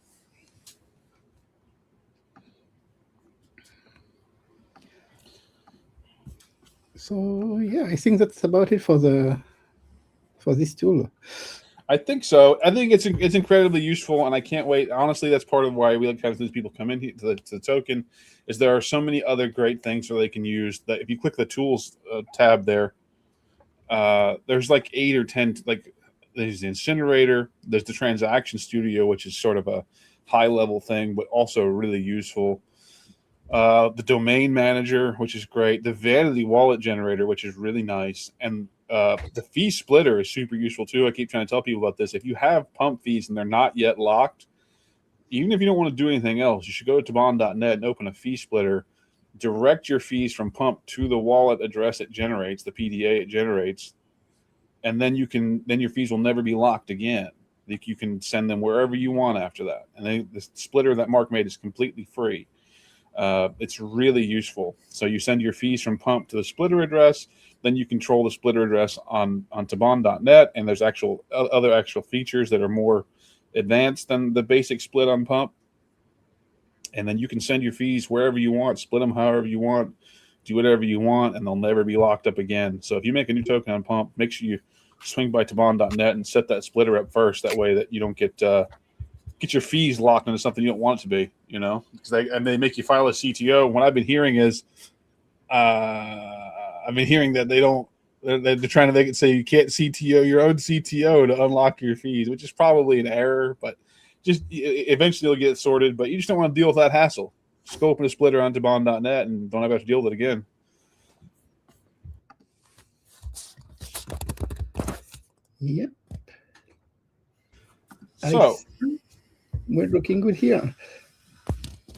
So yeah, I think that's about it for this tool. I think so. I think it's incredibly useful, and I can't wait. Honestly, that's part of why we like to have these people come in here to the token. Is there are so many other great things that they can use. That if you click the tools tab there, there's like 8 or 10. Like there's the incinerator, there's the transaction studio, which is sort of a high level thing, but also really useful. The domain manager, which is great. The vanity wallet generator, which is really nice, and the fee splitter is super useful too. I keep trying to tell people about this. If you have pump fees and they're not yet locked, even if you don't want to do anything else, you should go to Tibane.net and open a fee splitter. Direct your fees from pump to the wallet address it generates, the PDA it generates, and then your fees will never be locked again. You can send them wherever you want after that. And the splitter that Mark made is completely free. It's really useful. So you send your fees from pump to the splitter address, then you control the splitter address on Tibane.net, and there's other actual features that are more advanced than the basic split on pump. And then you can send your fees wherever you want, split them however you want, do whatever you want, and they'll never be locked up again. So if you make a new token on pump, make sure you swing by Tibane.net and set that splitter up first. That way that you don't get your fees locked into something you don't want it to be, because they make you file a CTO. What I've been hearing is, that they're trying to make it say you can't CTO your own CTO to unlock your fees, which is probably an error, but just eventually it'll get sorted. But you just don't want to deal with that hassle. Just go open a splitter on Tibane.net and don't have to deal with it again. Yep. So we're looking good here.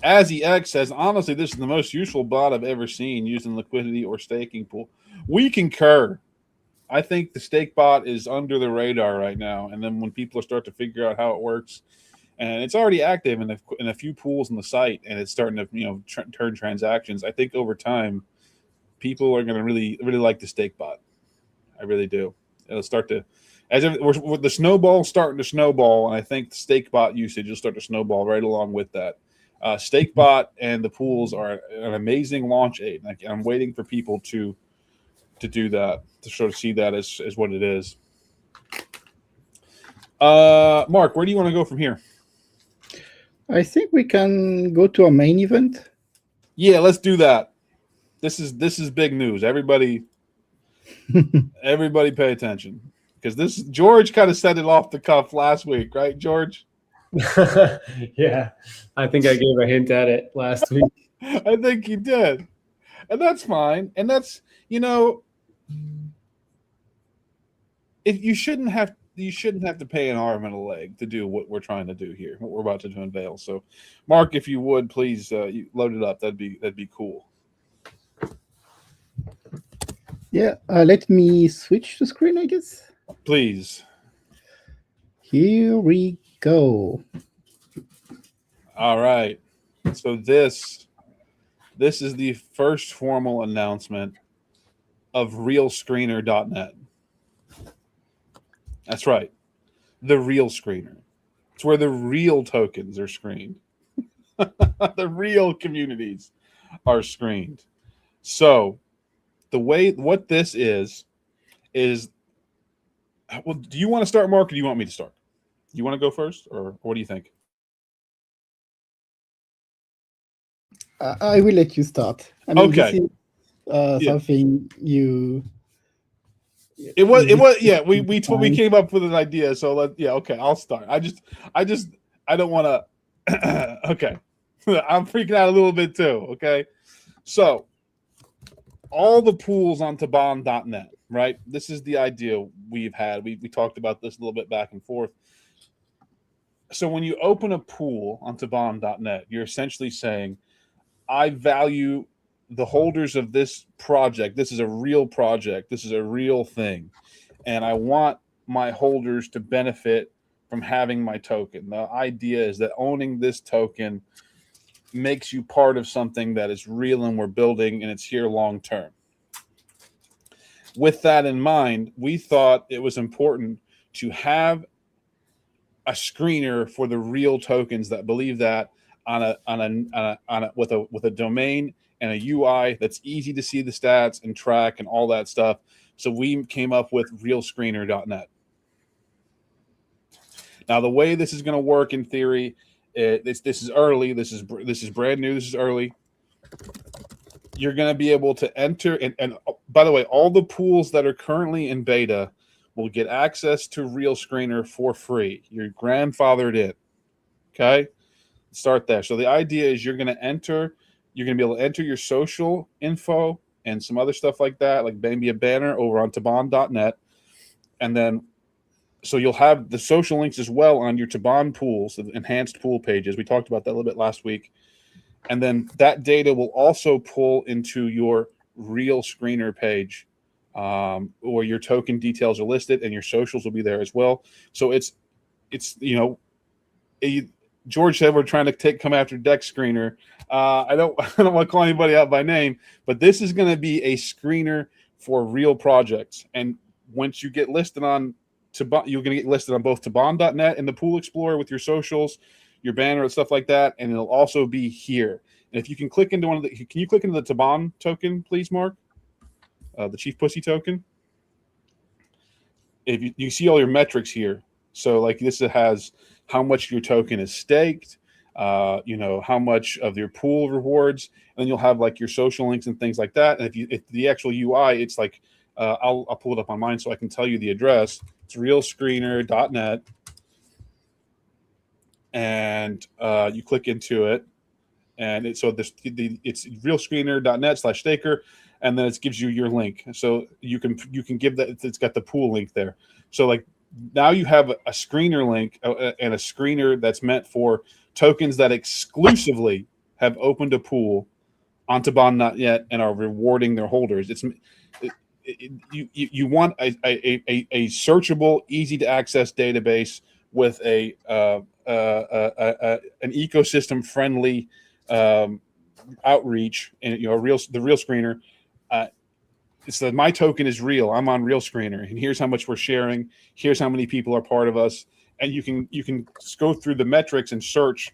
AzzyX says, honestly, this is the most useful bot I've ever seen used in liquidity or staking pool. We concur. I think the stake bot is under the radar right now. And then when people start to figure out how it works, and it's already active in a few pools on the site, and it's starting to turn transactions. I think over time, people are going to really really like the stake bot. I really do. It'll start to, the snowball starting to snowball, and I think the stake bot usage will start to snowball right along with that. Stake bot and the pools are an amazing launch aid. I'm waiting for people to do that, to sort of see that as what it is. Mark, where do you want to go from here? I think we can go to our main event. Yeah, let's do that. This is big news. Everybody pay attention, because George kind of set it off the cuff last week, right, George? Yeah, I think I gave a hint at it last week. I think you did, and that's fine. And that's if you shouldn't have to pay an arm and a leg to do what we're trying to do here, what we're about to unveil. So, Mark, if you would please you load it up, that'd be cool. Yeah, let me switch the screen, I guess. Please. Here we go. All right. So this is the first formal announcement of realscreener.net. That's right. The real screener. It's where the real tokens are screened. The real communities are screened. So what this is, well, do you want to start, Mark, or do you want me to start? You want to go first, or what do you think? I will let you start. I mean, this Okay. is Yeah. something you It was. this Yeah. We time. came up with an idea. So Okay. I'll start. I just. I don't want to. Okay. I'm freaking out a little bit too. Okay. So all the pools on Tibane.net, right? This is the idea we've had. We talked about this a little bit back and forth. So when you open a pool on Tibane.net, you're essentially saying, I value the holders of this project. This is a real project. This is a real thing. And I want my holders to benefit from having my token. The idea is that owning this token makes you part of something that is real and we're building and it's here long term. With that in mind, we thought it was important to have a screener for the real tokens that believe that with a domain and a UI that's easy to see the stats and track and all that stuff. So we came up with realscreener.net. Now the way this is going to work in theory, this is early. This is brand new. This is early. You're going to be able to enter and by the way, all the pools that are currently in beta will get access to Real Screener for free. You're grandfathered in. Okay, start there. So the idea is you're going to be able to enter your social info and some other stuff like that, like maybe a banner over on Tibane.net, and then so you'll have the social links as well on your Tibane pools, the enhanced pool pages. We talked about that a little bit last week. And then that data will also pull into your Real Screener page, where your token details are listed and your socials will be there as well. So it's George said we're trying to come after Deck Screener. I don't want to call anybody out by name, but this is going to be a screener for real projects. And once you get listed on Tibane, you're going to get listed on both Tibane.net and the Pool Explorer with your socials, your banner and stuff like that, and it'll also be here. And if you can click into can you click into the Tibane token, please, Mark? The Chief Pussy token. If you see all your metrics here, so like this has how much your token is staked, how much of your pool rewards, and then you'll have like your social links and things like that. And if the actual UI, it's like I'll pull it up on mine so I can tell you the address. It's realscreener.net. And you click into it, and it's realscreener.net/staker, and then it gives you your link. So you can give that. It's got the pool link there. So like now you have a screener link and a screener that's meant for tokens that exclusively have opened a pool on Tibane.net and are rewarding their holders. You want a searchable, easy to access database with an ecosystem friendly outreach, and the real screener. It's that my token is real. I'm on Real Screener, and here's how much we're sharing. Here's how many people are part of us, and you can go through the metrics and search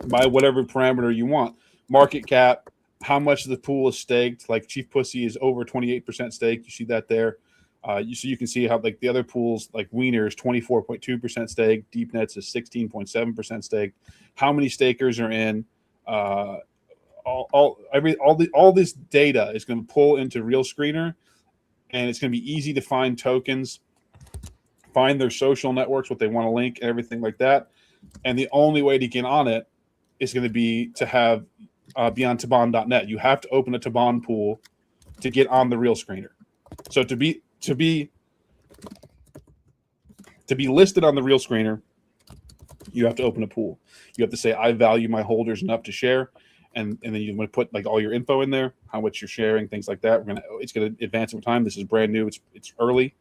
by whatever parameter you want. Market cap, how much of the pool is staked. Like Chief Pussy is over 28% staked. You see that there. So you can see how like the other pools, like Wiener is 24.2% staked. Deep Nets is 16.7% staked. How many stakers are in? All this data is going to pull into Real Screener, and it's going to be easy to find tokens, find their social networks, what they want to link, and everything like that. And the only way to get on it is going to be to have be on Tibane.net. You have to open a Tibane pool to get on the Real Screener. So to be listed on the Real Screener, you have to open a pool. You have to say, I value my holders enough to share. And then you want to put like all your info in there, how much you're sharing, things like that. It's going to advance over time. This is brand new. It's early,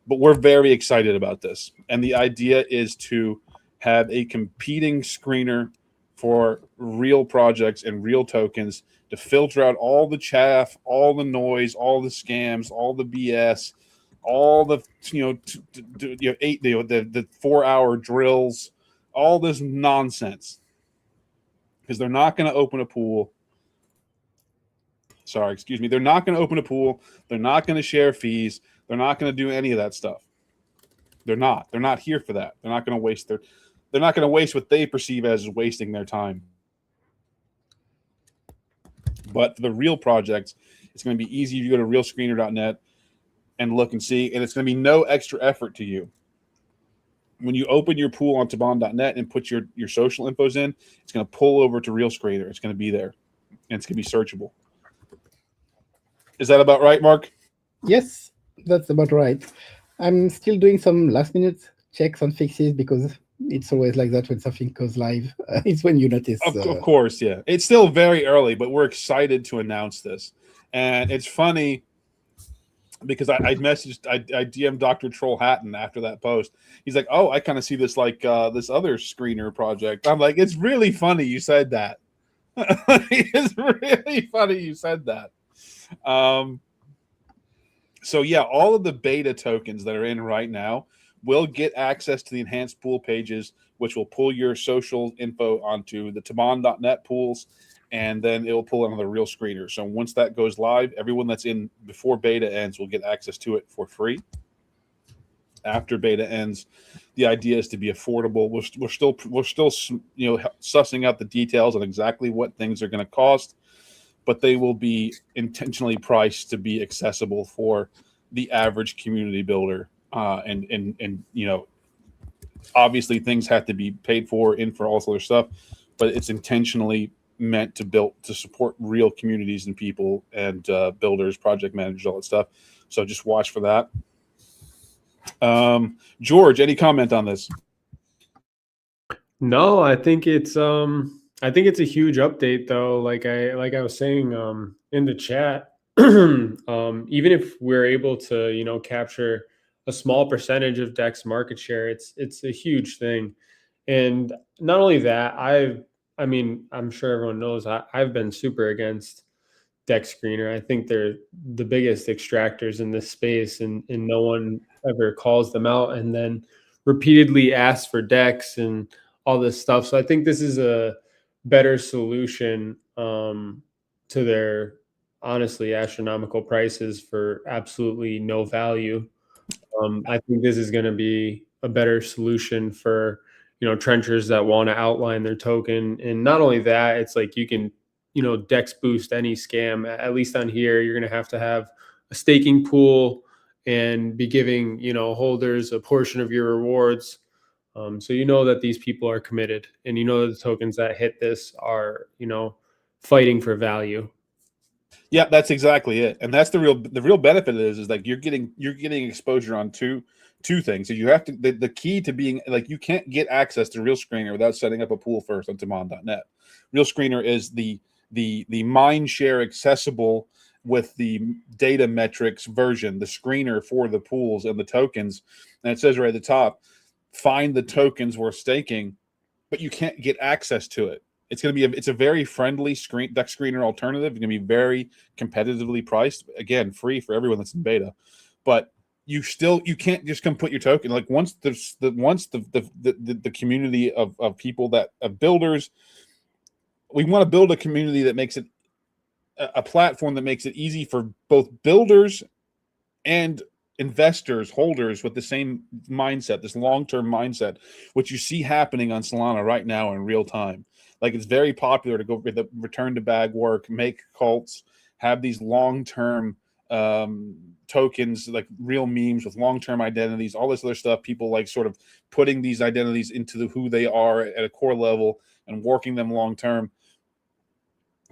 but we're very excited about this. And the idea is to have a competing screener for real projects and real tokens to filter out all the chaff, all the noise, all the scams, all the BS, all the the 4-hour drills, all this nonsense. Because they're not going to open a pool. Sorry, excuse me. They're not going to open a pool. They're not going to share fees. They're not going to do any of that stuff. They're not. They're not here for that. They're not going to waste they're not going to waste what they perceive as wasting their time. But for the real projects, it's going to be easy. You go to realscreener.net and look and see, and it's going to be no extra effort to you. When you open your pool on Tibane.net and put your social infos in, it's going to pull over to Real Screener. It's going to be there, and it's going to be searchable. Is that about right, Mark? Yes, that's about right. I'm still doing some last-minute checks on fixes because it's always like that when something goes live. It's when you notice. Of course, yeah. It's still very early, but we're excited to announce this. And it's funny because I DM'd Dr. Troll Hatton after that post. He's like, oh, I kind of see this like this other screener project. I'm like, it's really funny you said that. It's really funny you said that. So yeah, all of the beta tokens that are in right now will get access to the enhanced pool pages, which will pull your social info onto the Tibane.net pools, and then it'll pull onto the Real Screener. So once that goes live, everyone that's in before beta ends will get access to it for free. After beta ends, the idea is to be affordable. We're still sussing out the details on exactly what things are going to cost, but they will be intentionally priced to be accessible for the average community builder. And obviously things have to be paid for all this other stuff, but it's intentionally meant to support real communities and people and builders, project managers, all that stuff. So just watch for that. George, any comment on this? No, I think it's a huge update though. Like I was saying in the chat, even if we're able to, capture a small percentage of DEX market share, it's a huge thing. And not only that, I'm sure everyone knows I've been super against DEX Screener. I think they're the biggest extractors in this space, and no one ever calls them out and then repeatedly asks for DEX and all this stuff. So I think this is a better solution to their honestly astronomical prices for absolutely no value. I think this is going to be a better solution for trenchers that want to outline their token. And not only that, it's like you can DEX boost any scam. At least on here, you're going to have a staking pool and be giving holders a portion of your rewards. So that these people are committed, and the tokens that hit this are fighting for value. Yeah, that's exactly it, and that's the real benefit is like you're getting exposure on two things. So you have to the key to being like you can't get access to Real Screener without setting up a pool first on Tibane.net. Real Screener is the mind share accessible with the data metrics version, the screener for the pools and the tokens, and it says right at the top, find the tokens worth staking, but you can't get access to it. It's a very friendly DEX Screener alternative. It's going to be very competitively priced. Again, free for everyone that's in beta, but you can't just come put your token. Like once the community of people of builders, we want to build a community that makes it a platform that makes it easy for both builders and investors, holders with the same mindset, this long-term mindset, which you see happening on Solana right now in real time. Like it's very popular to go with the return to bag work, make cults, have these long-term tokens, like real memes with long-term identities, all this other stuff. People like sort of putting these identities into who they are at a core level and working them long-term.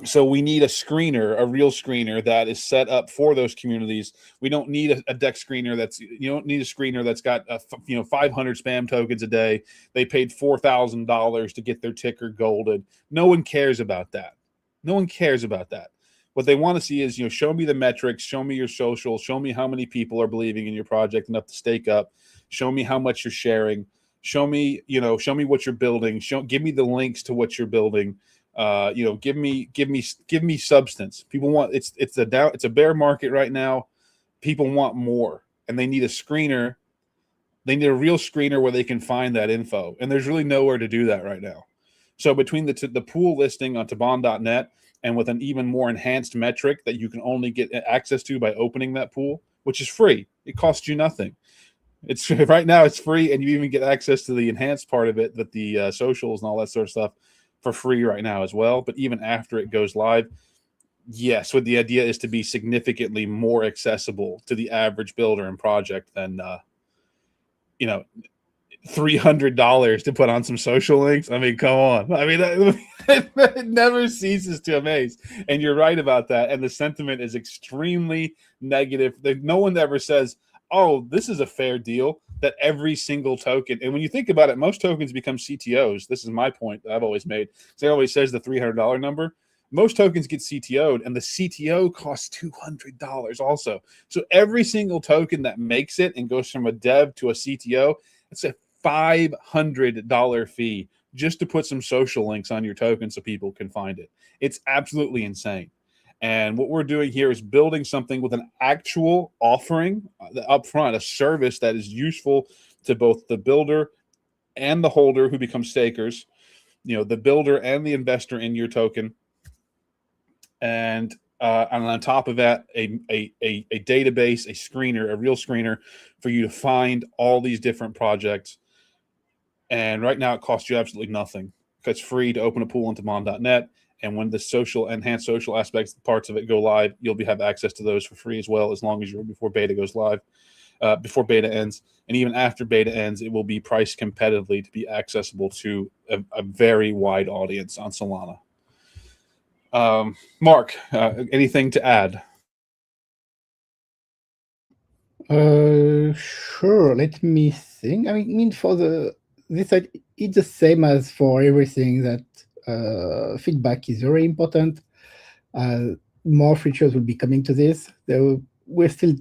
So we need a real screener that is set up for those communities. We don't need a DEX screener you don't need a screener that's got 500 spam tokens a day. They paid $4,000 to get their ticker golded. No one cares about that. No one cares about that. What they want to see is, show me the metrics, show me your social, show me how many people are believing in your project enough to stake up, show me how much you're sharing, show me what you're building, give me the links to what you're building. Give me substance. People want it's a bear market right now. People want more, and they need a screener. They need a real screener where they can find that info, and there's really nowhere to do that right now. So between the pool listing on Tibane.net and with an even more enhanced metric that you can only get access to by opening that pool, which is free, it costs you nothing. It's right now it's free, and you even get access to the enhanced part of it, with the socials and all that sort of stuff, for free right now as well. But even after it goes live, yes, what the idea is to be significantly more accessible to the average builder and project than you know $300 to put on some social links. I mean, come on. I mean, it never ceases to amaze. And you're right about that. And the sentiment is extremely negative. No one ever says, "Oh, this is a fair deal." That every single token, and when you think about it, most tokens become CTOs. This is my point that I've always made. So it always says the $300 number. Most tokens get CTO'd, and the CTO costs $200 also. So every single token that makes it and goes from a dev to a CTO, it's a $500 fee just to put some social links on your token so people can find it. It's absolutely insane. And what we're doing here is building something with an actual offering up front, a service that is useful to both the builder and the holder who become stakers, the builder and the investor in your token. And on top of that, a database, a screener, a real screener for you to find all these different projects. And right now it costs you absolutely nothing. It's free to open a pool on Tibane.net. And when the enhanced social aspects, parts of it go live, you'll have access to those for free as well, as long as you're before beta goes live, before beta ends. And even after beta ends, it will be priced competitively to be accessible to a very wide audience on Solana. Mark, anything to add? Sure. Let me think. I mean, this side, it's the same as for everything, that feedback is very important. More features will be coming to this. We're still,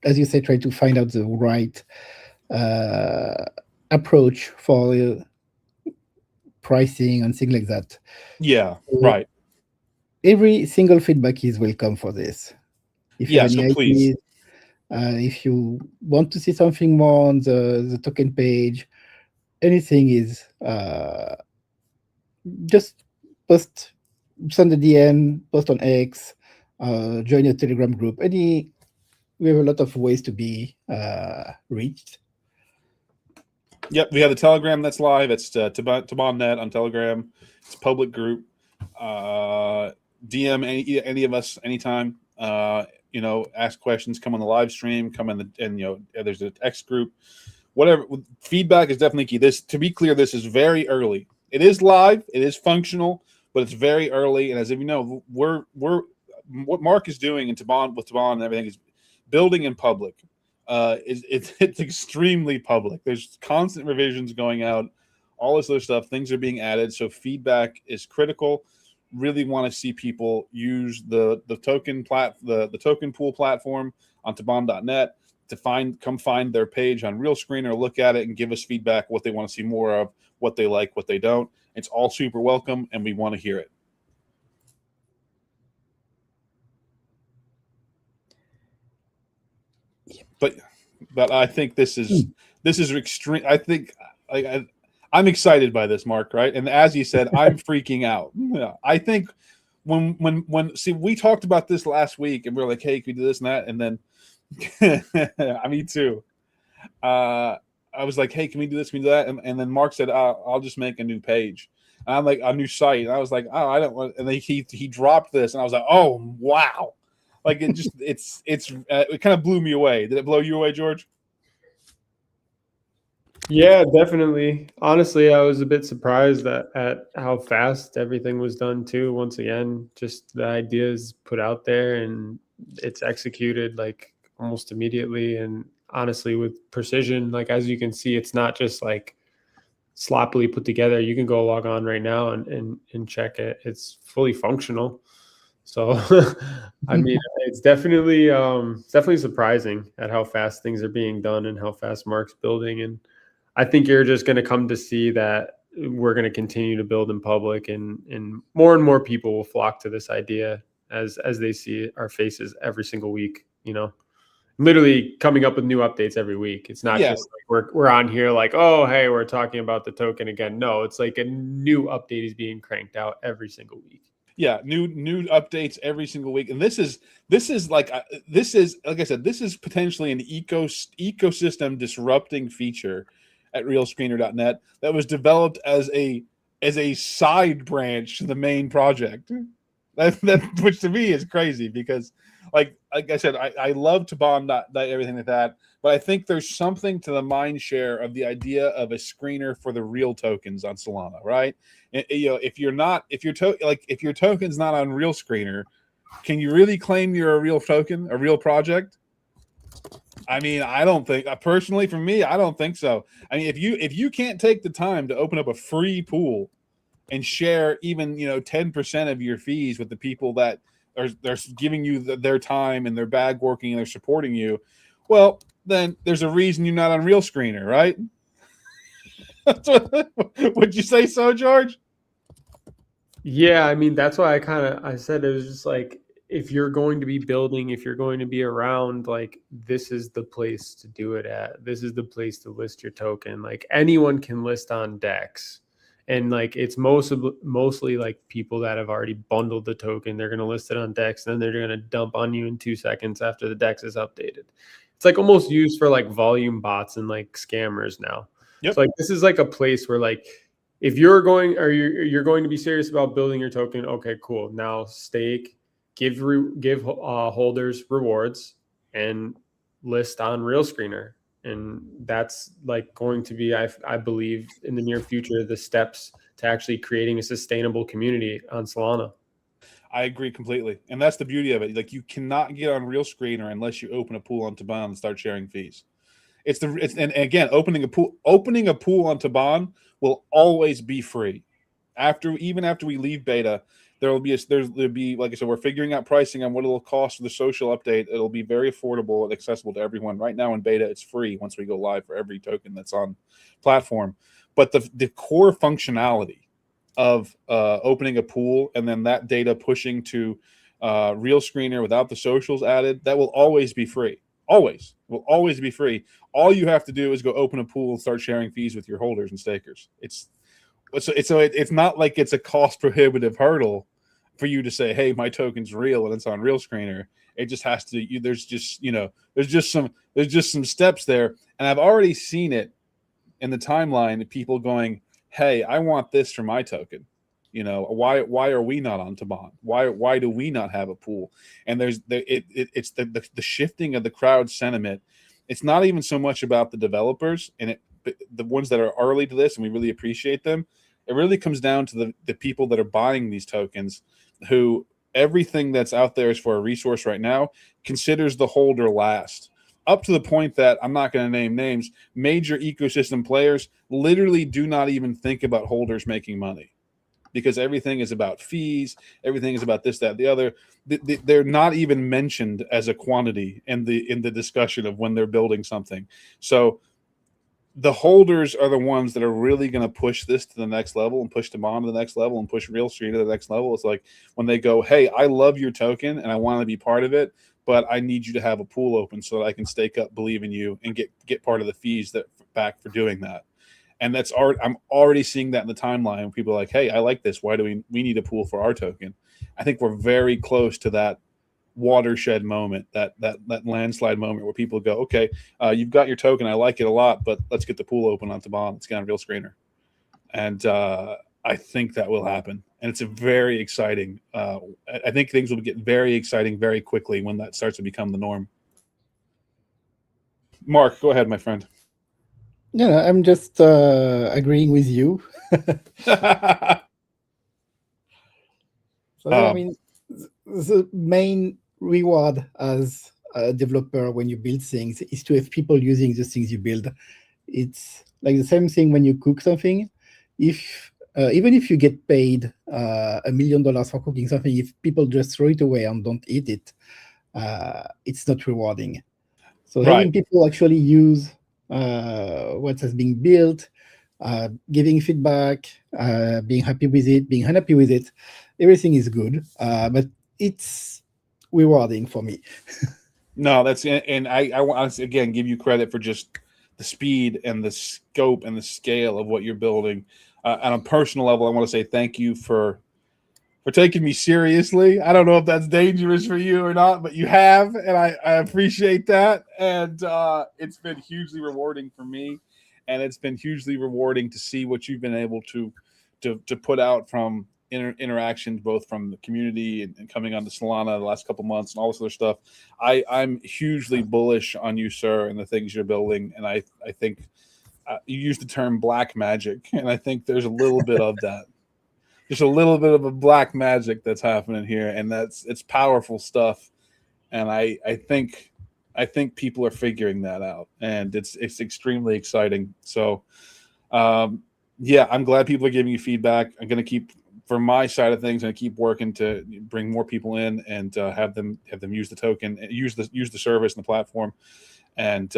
as you say, trying to find out the right approach for pricing and things like that. Yeah, right. Every single feedback is welcome for this. If you have any please. ideas, if you want to see something more on the token page, anything is just post, send a DM, post on X, join your Telegram group. We have a lot of ways to be reached. Yep, we have the Telegram that's live. It's Tibane.net on Telegram. It's a public group. DM any of us anytime. Ask questions. Come on the live stream. Come in there's an X group. Whatever, feedback is definitely key. To be clear, this is very early. It is live. It is functional, but it's very early. And as if you know, we're what Mark is doing in Tibane with Tibane and everything is building in public. It's extremely public. There's constant revisions going out, all this other stuff. Things are being added, so feedback is critical. Really want to see people use the token token pool platform on Tibane.net to come find their page on Real Screener, look at it, and give us feedback, what they want to see more of, what they like, what they don't. It's all super welcome, and we want to hear it. But I think this is extreme. I think I'm excited by this, Mark. Right, and as you said, I'm freaking out. Yeah, I think when we talked about this last week, and we were like, "Hey, can we do this and that?" And then, me too. I was like, "Hey, can we do this? Can we do that?" And then Mark said, "I'll just make a new page." And I'm like, a new site. And I was like, "Oh, I don't want." And then he dropped this, and I was like, "Oh, wow." Like it just it kind of blew me away. Did it blow you away, George? Yeah, definitely. Honestly, I was a bit surprised at how fast everything was done too. Once again, just the ideas put out there and it's executed like almost immediately, and honestly with precision. Like as you can see, it's not just like sloppily put together. You can go log on right now and check it. It's fully functional. So, I mean, it's definitely surprising at how fast things are being done and how fast Mark's building. And I think you're just going to come to see that we're going to continue to build in public, and more people will flock to this idea as they see our faces every single week. Literally coming up with new updates every week. It's not just like we're on here like, oh, hey, we're talking about the token again. No, it's like a new update is being cranked out every single week. Yeah, new updates every single week, and this is like I said, this is potentially an ecosystem disrupting feature at realscreener.net that was developed as a side branch to the main project. That which to me is crazy because like I said, I love Tibane, not everything like that, but I think there's something to the mind share of the idea of a screener for the real tokens on Solana, right? You know, if your token's not on Real Screener, can you really claim you're a real token, a real project? I mean, I don't think personally for me, I don't think so. I mean, if you can't take the time to open up a free pool and share even 10% of your fees with the people that they're giving you their time and their bag working and they're supporting you, well, then there's a reason you're not on Real Screener, right? Would you say so, George? Yeah, I mean that's why I said it was just like if you're going to be building, if you're going to be around, like this is the place to do it at. This is the place to list your token. Like anyone can list on DEX. And like it's mostly like people that have already bundled the token. They're going to list it on DEX, and then they're going to dump on you in 2 seconds after the DEX is updated. It's like almost used for like volume bots and like scammers now. Yep. So like this is like a place where like if you're going or you're going to be serious about building your token, okay, cool. Now stake, give holders rewards, and list on Real Screener. And that's like going to be, I believe, in the near future, the steps to actually creating a sustainable community on Solana. I agree completely, and that's the beauty of it. Like you cannot get on Real Screener unless you open a pool on Tibane and start sharing fees. And again, opening a pool on Tibane will always be free. Even after we leave beta, there'll be like I said, we're figuring out pricing on what it'll cost for the social update. It'll be very affordable and accessible to everyone. Right now in beta, it's free once we go live for every token that's on platform. But the core functionality of opening a pool and then that data pushing to Real Screener without the socials added, that will always be free. Always will always be free. All you have to do is go open a pool and start sharing fees with your holders and stakers. It's not like it's a cost prohibitive hurdle for you to say, hey, my token's real and it's on Real Screener. It just has to, there's just some steps there. And I've already seen it in the timeline, people going, hey, I want this for my token. Why are we not on Tibane? Why do we not have a pool? And it's the shifting of the crowd sentiment. It's not even so much about the developers and the ones that are early to this, and we really appreciate them. It really comes down to the people that are buying these tokens, who everything that's out there is for a resource right now considers the holder last. Up to the point that I'm not going to name names, major ecosystem players literally do not even think about holders making money, because everything is about fees, everything is about this, that, the other. They're not even mentioned as a quantity in the discussion of when they're building something. So the holders are the ones that are really going to push this to the next level and push Tibane to the next level and push Real Street to the next level. It's like when they go, hey, I love your token and I want to be part of it, but I need you to have a pool open so that I can stake up, believe in you, and get part of the fees back for doing that. And I'm already seeing that in the timeline. People are like, hey, I like this. Why do we need a pool for our token? I think we're very close to that watershed moment, that landslide moment where people go, okay, you've got your token, I like it a lot, but let's get the pool open on Tibane. Let's get on Real Screener. And I think that will happen. And it's a very exciting. I think things will get very exciting very quickly when that starts to become the norm. Mark, go ahead, my friend. No, I'm just agreeing with you. So I mean, the main reward as a developer when you build things is to have people using the things you build. It's like the same thing when you cook something. If even if you get paid $1 million for cooking something, if people just throw it away and don't eat it, it's not rewarding. So having people actually use what has been built, giving feedback, being happy with it, being unhappy with it, everything is good, but it's rewarding for me. No, and I want to again give you credit for just the speed and the scope and the scale of what you're building. On a personal level, I want to say thank you for for taking me seriously. I don't know if that's dangerous for you or not, but you have, and I appreciate that. And it's been hugely rewarding for me, and it's been hugely rewarding to see what you've been able to put out from interactions, both from the community and coming on to Solana the last couple months and all this other stuff. I'm hugely bullish on you, sir, and the things you're building, and I think you used the term black magic, and I think there's a little bit of that. Just a little bit of a black magic that's happening here, and it's powerful stuff. And I think people are figuring that out, and it's extremely exciting. So, yeah, I'm glad people are giving you feedback. I'm going to keep, from my side of things, and keep working to bring more people in and have them use the token, use the service and the platform, and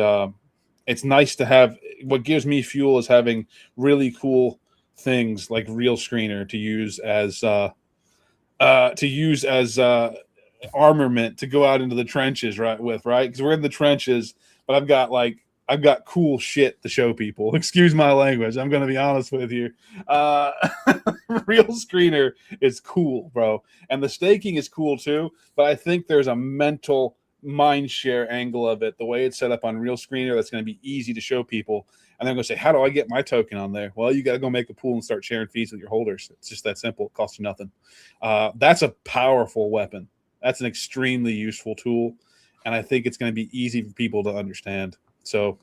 it's nice to have. What gives me fuel is having really cool things like Real Screener to use as armament to go out into the trenches right because we're in the trenches, but I've got cool shit to show people. Excuse my language. I'm going to be honest with you. Real Screener is cool, bro, and the staking is cool too. But I think there's a mental mind share angle of it, the way it's set up on Real Screener, that's going to be easy to show people. And they're going to say, how do I get my token on there? Well, you got to go make a pool and start sharing fees with your holders. It's just that simple. It costs you nothing. That's a powerful weapon. That's an extremely useful tool. And I think it's going to be easy for people to understand. So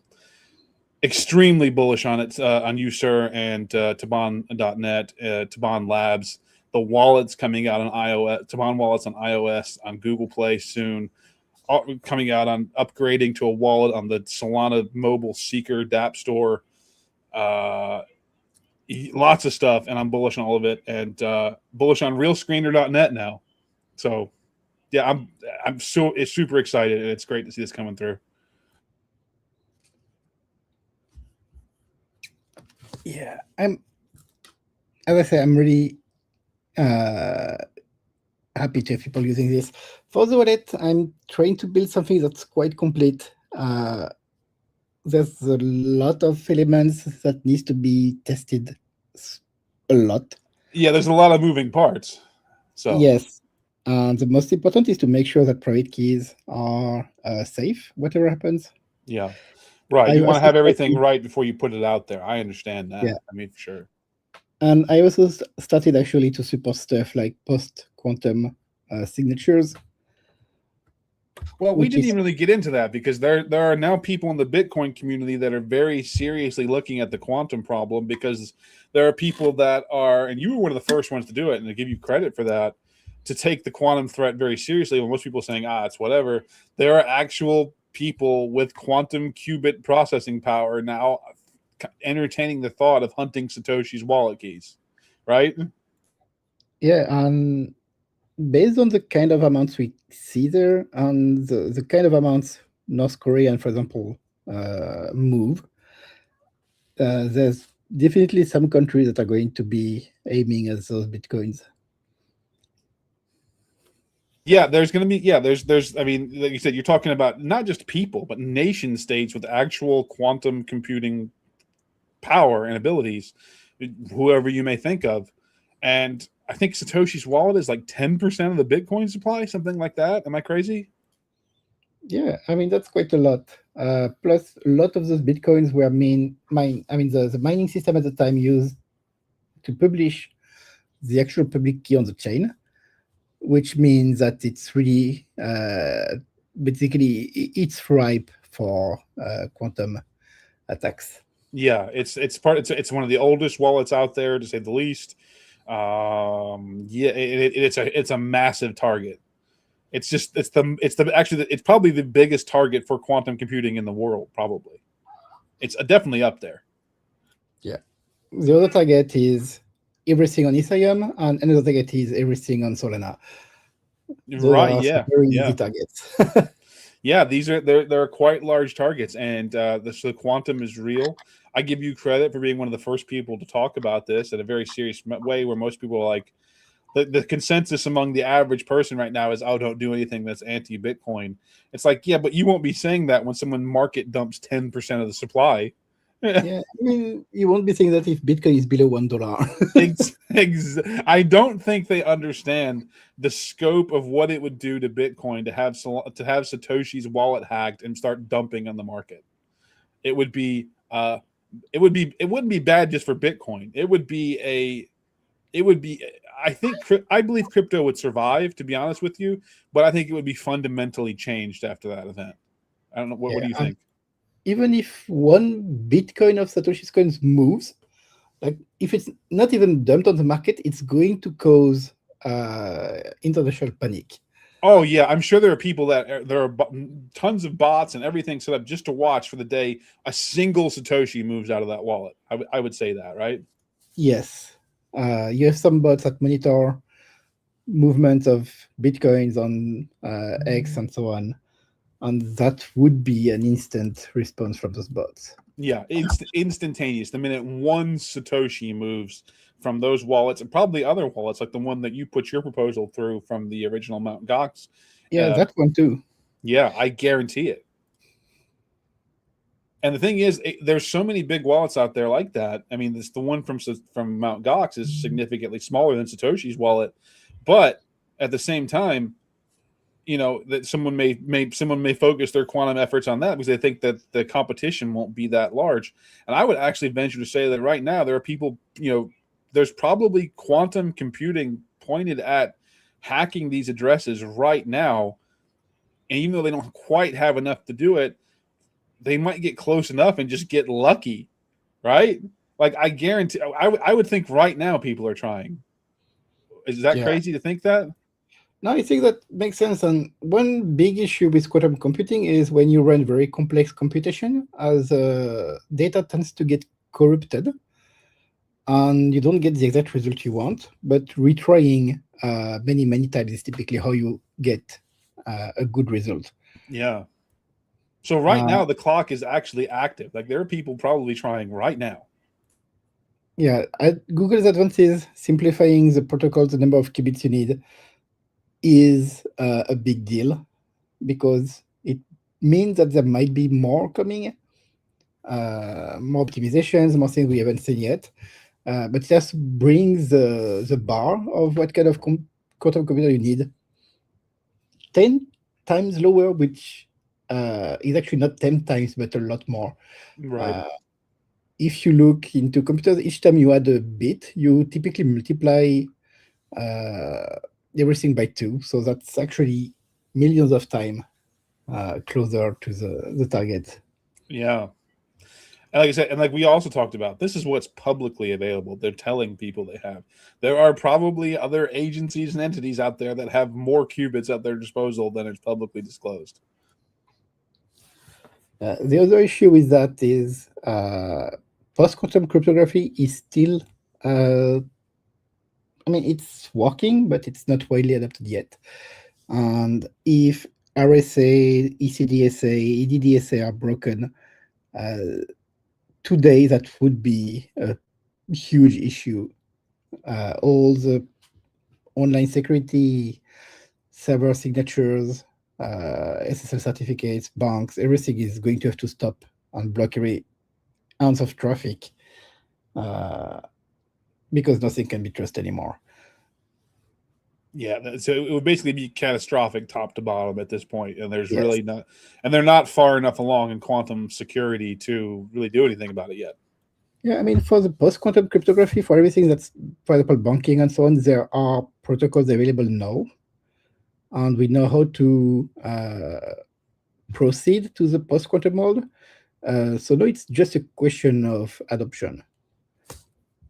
extremely bullish on it, on you, sir, and Tibane.net, Tibane Labs. The wallet's coming out on iOS, Tibane wallets on iOS, on Google Play soon. Coming out on upgrading to a wallet on the Solana Mobile Seeker dApp store. Lots of stuff, and I'm bullish on all of it, and bullish on realscreener.net now. So, yeah, I'm super excited, and it's great to see this coming through. Yeah, as I say, I'm really happy to have people using this. For the wallet, I'm trying to build something that's quite complete. There's a lot of elements that needs to be tested a lot. Yeah, there's a lot of moving parts. So yes, the most important is to make sure that private keys are safe, whatever happens. Yeah, right. You want to have everything right before you put it out there. I understand that. Yeah. I mean, for sure. And I also started actually to support stuff like post-quantum signatures. Well, we didn't even really get into that because there are now people in the Bitcoin community that are very seriously looking at the quantum problem, because there are people that are, and you were one of the first ones to do it, and to give you credit for that, to take the quantum threat very seriously. When most people are saying, it's whatever, there are actual people with quantum qubit processing power now entertaining the thought of hunting Satoshi's wallet keys, right? Yeah, and based on the kind of amounts we see there and the kind of amounts North Korea, for example, move, there's definitely some countries that are going to be aiming at those Bitcoins. Yeah, there's going to be, I mean, like you said, you're talking about not just people, but nation states with actual quantum computing power and abilities, whoever you may think of. And I think Satoshi's wallet is like 10% of the Bitcoin supply, something like that. Am I crazy? Yeah, I mean, that's quite a lot. Plus, a lot of those Bitcoins were the mining system at the time used to publish the actual public key on the chain, which means that it's really, basically, it's ripe for quantum attacks. Yeah, it's one of the oldest wallets out there, to say the least. It's a massive target. It's probably the biggest target for quantum computing in the world. Probably, it's definitely up there. Yeah, the other target is everything on Ethereum, and another target is everything on Solana. Right? Yeah. Very easy targets. Yeah, they're quite large targets, and the quantum is real. I give you credit for being one of the first people to talk about this in a very serious way, where most people are like, the consensus among the average person right now is, don't do anything that's anti-Bitcoin. It's like, yeah, but you won't be saying that when someone market dumps 10% of the supply Yeah, I mean, you won't be saying that if Bitcoin is below $1. I don't think they understand the scope of what it would do to Bitcoin to have Satoshi's wallet hacked and start dumping on the market. It would be it wouldn't be bad just for Bitcoin. It would be I believe crypto would survive, to be honest with you, but I think it would be fundamentally changed after that event. I don't know. What do you think? Even if one Bitcoin of Satoshi's coins moves, like if it's not even dumped on the market, it's going to cause international panic. Oh yeah, I'm sure there are people there are tons of bots and everything set up just to watch for the day a single Satoshi moves out of that wallet. I would say that, right? Yes, you have some bots that monitor movements of Bitcoins on X and so on, and that would be an instant response from those bots. Yeah, instantaneous. The minute one Satoshi moves from those wallets, and probably other wallets like the one that you put your proposal through from the original Mt. Gox. Yeah, that one too. Yeah, I guarantee it. And the thing is, there's so many big wallets out there like that. I mean, the one from Mt. Gox is significantly smaller than Satoshi's wallet, but at the same time, you know, that someone may focus their quantum efforts on that because they think that the competition won't be that large. And I would actually venture to say that right now there are people, you know, there's probably quantum computing pointed at hacking these addresses right now. And even though they don't quite have enough to do it, they might get close enough and just get lucky, right? Like I guarantee, I would think right now people are trying. Is that crazy to think that? No, I think that makes sense. And one big issue with quantum computing is when you run very complex computation, as data tends to get corrupted, and you don't get the exact result you want. But retrying many times is typically how you get a good result. Yeah. So right now the clock is actually active. Like there are people probably trying right now. Yeah, Google's advances simplifying the protocol, the number of qubits you need, is a big deal because it means that there might be more coming, more optimizations, more things we haven't seen yet. But it just brings the bar of what kind of quantum computer you need 10 times lower, which is actually not 10 times, but a lot more. Right. If you look into computers, each time you add a bit, you typically multiply everything by 2. So that's actually millions of times closer to the target. Yeah. And like I said, and like we also talked about, this is what's publicly available. They're telling people they have. There are probably other agencies and entities out there that have more qubits at their disposal than is publicly disclosed. The other issue with that is post-quantum cryptography is still, I mean, it's working, but it's not widely adopted yet. And if RSA, ECDSA, EDDSA are broken, today that would be a huge issue. All the online security, server signatures, SSL certificates, banks, everything is going to have to stop and block every ounce of traffic because nothing can be trusted anymore. Yeah, so it would basically be catastrophic top to bottom at this point, and there's really not, and they're not far enough along in quantum security to really do anything about it yet. Yeah, I mean, for the post-quantum cryptography, for everything that's, for example, banking and so on, there are protocols available now, and we know how to proceed to the post-quantum mode. So now it's just a question of adoption.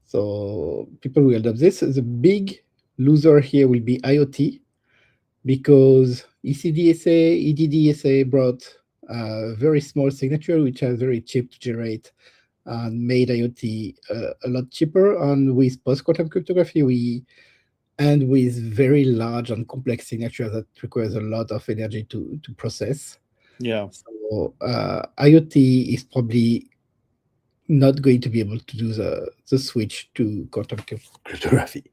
So people will adopt this. The big loser here will be IoT, because ECDSA, EDDSA brought a very small signature, which are very cheap to generate, and made IoT a lot cheaper. And with post-quantum cryptography, and with very large and complex signatures that requires a lot of energy to process. Yeah. So IoT is probably not going to be able to do the switch to quantum cryptography.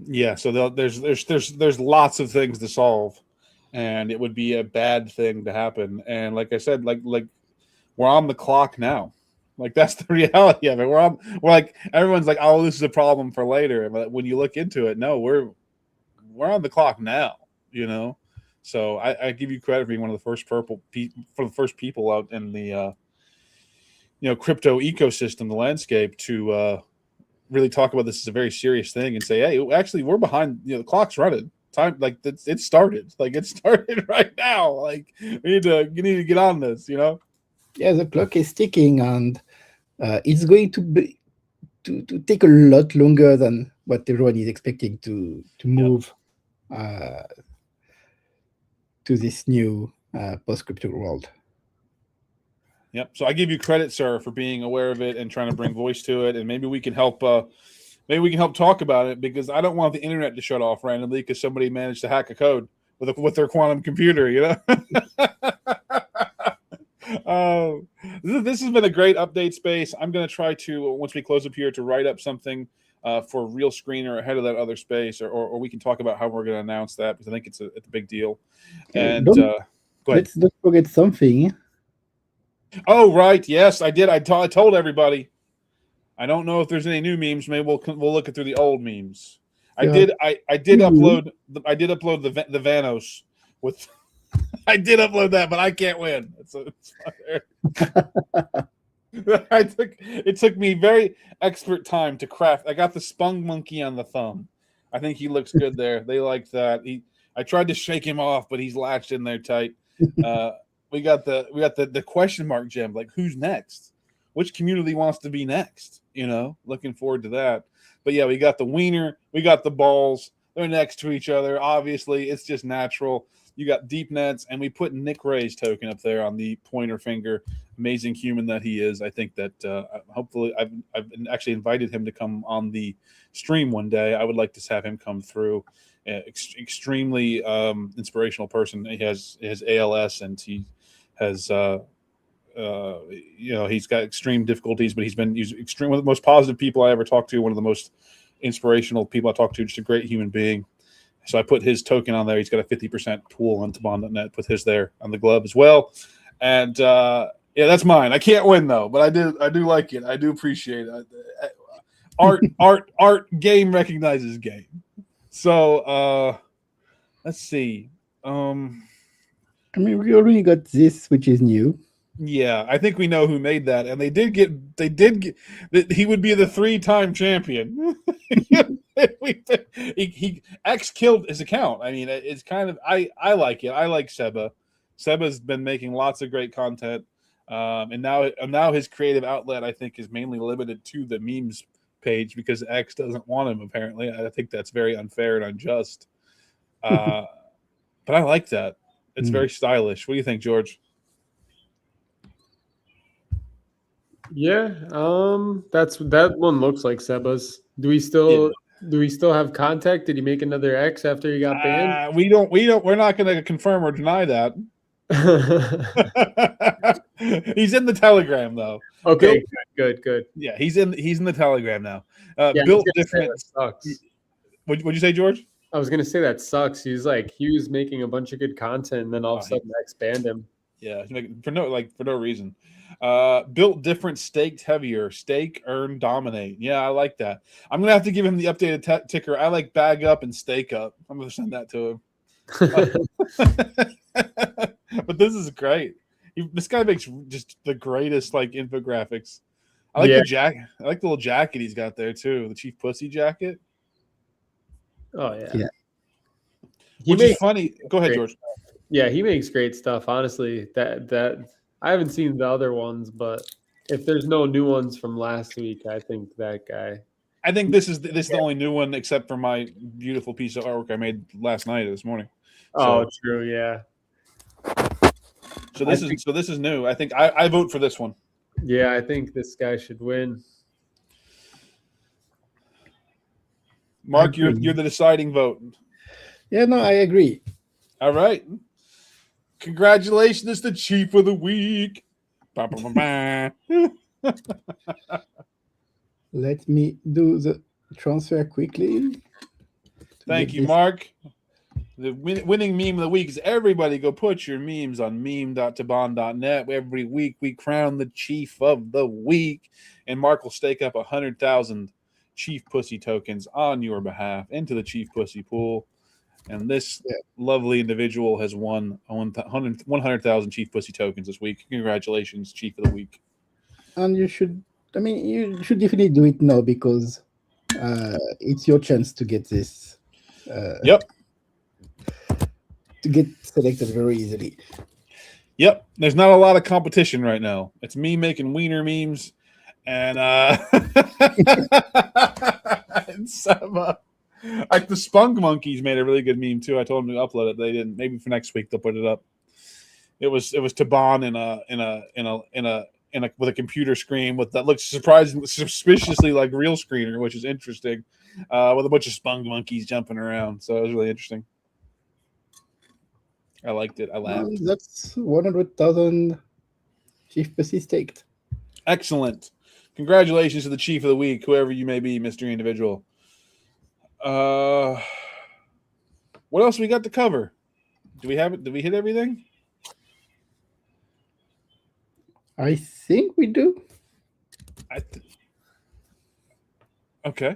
Yeah, so there's lots of things to solve, and it would be a bad thing to happen. And like I said, like we're on the clock now. Like that's the reality of it. We're like everyone's like, oh, this is a problem for later. But when you look into it, no, we're on the clock now. So I give you credit for being one of the first people out in the crypto ecosystem, the landscape, to really talk about this as a very serious thing and say, hey, actually, we're behind. The clock's running. Time, like it started. Like it started right now. Like you need to get on this. Yeah, the clock is ticking, and it's going to take a lot longer than what everyone is expecting to move to this new post-crypto world. Yep. So I give you credit, sir, for being aware of it and trying to bring voice to it, and maybe we can help. Maybe we can help talk about it, because I don't want the internet to shut off randomly because somebody managed to hack a code with their quantum computer. This has been a great update, Space. I'm going to try to, once we close up here, to write up something for Real Screener ahead of that other space, or we can talk about how we're going to announce that, because I think it's a big deal. And go ahead. Let's not forget something. Oh, right. Yes, I did. I told everybody. I don't know if there's any new memes. Maybe we'll look through the old memes. I did upload the Vanos with. I did upload that, but I can't win. It took me very expert time to craft. I got the Spung Monkey on the thumb. I think he looks good there. They liked that. I tried to shake him off, but he's latched in there tight. We got the question mark gem. Like, who's next? Which community wants to be next? Looking forward to that. But yeah, we got the wiener, we got the balls. They're next to each other. Obviously, it's just natural. You got deep nets, and we put Nick Ray's token up there on the pointer finger. Amazing human that he is. I think that hopefully I've actually invited him to come on the stream one day. I would like to have him come through. Extremely inspirational person. He has ALS, and he has he's got extreme difficulties, but he's extreme, one of the most positive people I ever talked to, one of the most inspirational people I talked to, just a great human being. So I put his token on there. He's got a 50% pool on Tibane.net. Put his there on the glove as well. And yeah, that's mine. I can't win though, but I do like it. I do appreciate it. Art game recognizes game. So let's see. We already got this, which is new. Yeah, I think we know who made that, and they did get. He would be the 3-time champion. he X killed his account. I mean, it's kind of I like it. I like Seba. Seba's been making lots of great content, and now his creative outlet, I think, is mainly limited to the memes page because X doesn't want him. Apparently, I think that's very unfair and unjust. But I like that. It's very stylish. What do you think, George? Yeah, that one looks like Seba's. Do we still have contact? Did he make another X after he got banned? We're not going to confirm or deny that. He's in the Telegram though. Okay, good. Yeah, he's in the Telegram now. Built different. Sucks. What'd you say, George? I was gonna say that sucks. He was making a bunch of good content, and then all of a sudden X banned him. Yeah, for no reason. Built different, staked heavier, stake, earn, dominate. Yeah, I like that. I'm gonna have to give him the updated ticker. I like bag up and stake up. I'm gonna send that to him. But this is great. This guy makes just the greatest infographics. I like the jacket. I like the little jacket he's got there too. The Chief Pussy jacket. Oh yeah. Which is funny. Go ahead, George. Yeah, he makes great stuff. Honestly, that I haven't seen the other ones, but if there's no new ones from last week, I think that guy. I think this is the only new one, except for my beautiful piece of artwork I made last night or this morning. Oh, true, yeah. So this is new. I think I vote for this one. Yeah, I think this guy should win. Mark, you're the deciding vote. Yeah, no, I agree. All right. Congratulations, it's the Chief of the Week. Let me do the transfer quickly. Thank you, Mark. The winning meme of the week is everybody go put your memes on meme.tibane.net. Every week we crown the chief of the week, and Mark will stake up 100,000 Chief Pussy tokens on your behalf into the Chief Pussy pool. And this lovely individual has won 100,000 Chief Pussy tokens this week. Congratulations, Chief of the Week. And you should definitely do it now because it's your chance to get this. Yep. To get selected very easily. Yep. There's not a lot of competition right now. It's me making wiener memes and some, like the Spunk Monkeys made a really good meme too. I told them to upload it. They didn't. Maybe for next week they'll put it up. It was Tibane with a computer screen that looks suspiciously like real screener, which is interesting, with a bunch of Spunk Monkeys jumping around. So it was really interesting. I liked it. I laughed. That's 100,000 Chief Pussy staked. Excellent. Congratulations to the Chief of the Week, whoever you may be, Mr. Individual. What else we got to cover? Do we have it? Did we hit everything? I think we do. Okay.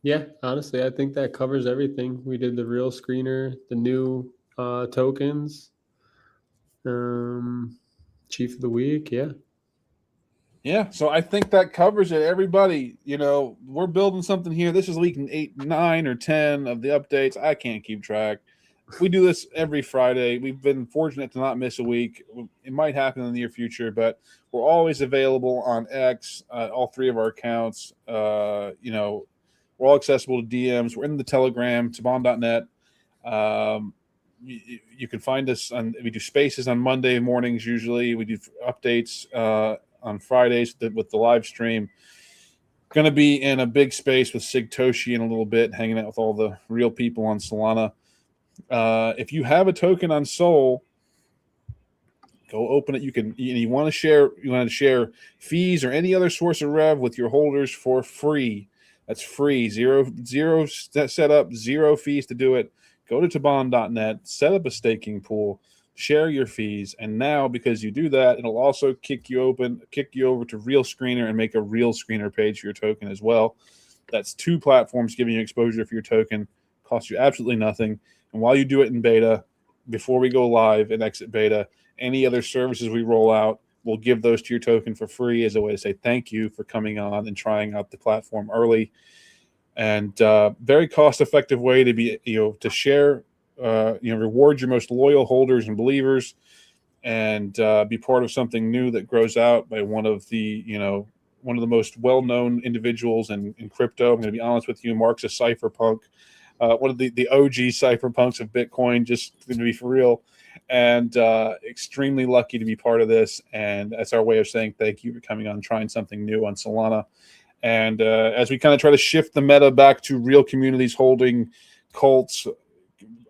Yeah, honestly, I think that covers everything. We did the real screener, the new tokens, Chief of the Week. Yeah, so I think that covers it. Everybody, we're building something here. This is week 8, 9, or 10 of the updates. I can't keep track. We do this every Friday. We've been fortunate to not miss a week. It might happen in the near future, but we're always available on X, all 3 of our accounts. We're all accessible to DMs. We're in the Telegram, Tibane.net. You can find us we do spaces on Monday mornings usually. We do updates on Fridays with the live stream. Going to be in a big space with Sig Toshi in a little bit, hanging out with all the real people on Solana. If you have a token on Sol, go open it. You want to share fees or any other source of rev with your holders for free. That's free. Zero set up, 0 fees to do it. Go to Tibane.net, set up a staking pool, share your fees, and now because you do that, it'll also kick you over to Real Screener and make a Real Screener page for your token as well. That's 2 platforms giving you exposure for your token. Costs you absolutely nothing. And while you do it in beta, before we go live and exit beta, any other services we roll out, we'll give those to your token for free as a way to say thank you for coming on and trying out the platform early. And very cost-effective way to be, to share, reward your most loyal holders and believers, and be part of something new that grows out by one of the most well-known individuals in crypto. I'm going to be honest with you, Mark's a cypherpunk, one of the OG cypherpunks of Bitcoin, just going to be for real, and extremely lucky to be part of this. And that's our way of saying thank you for coming on, trying something new on Solana. And as we kind of try to shift the meta back to real communities holding cults,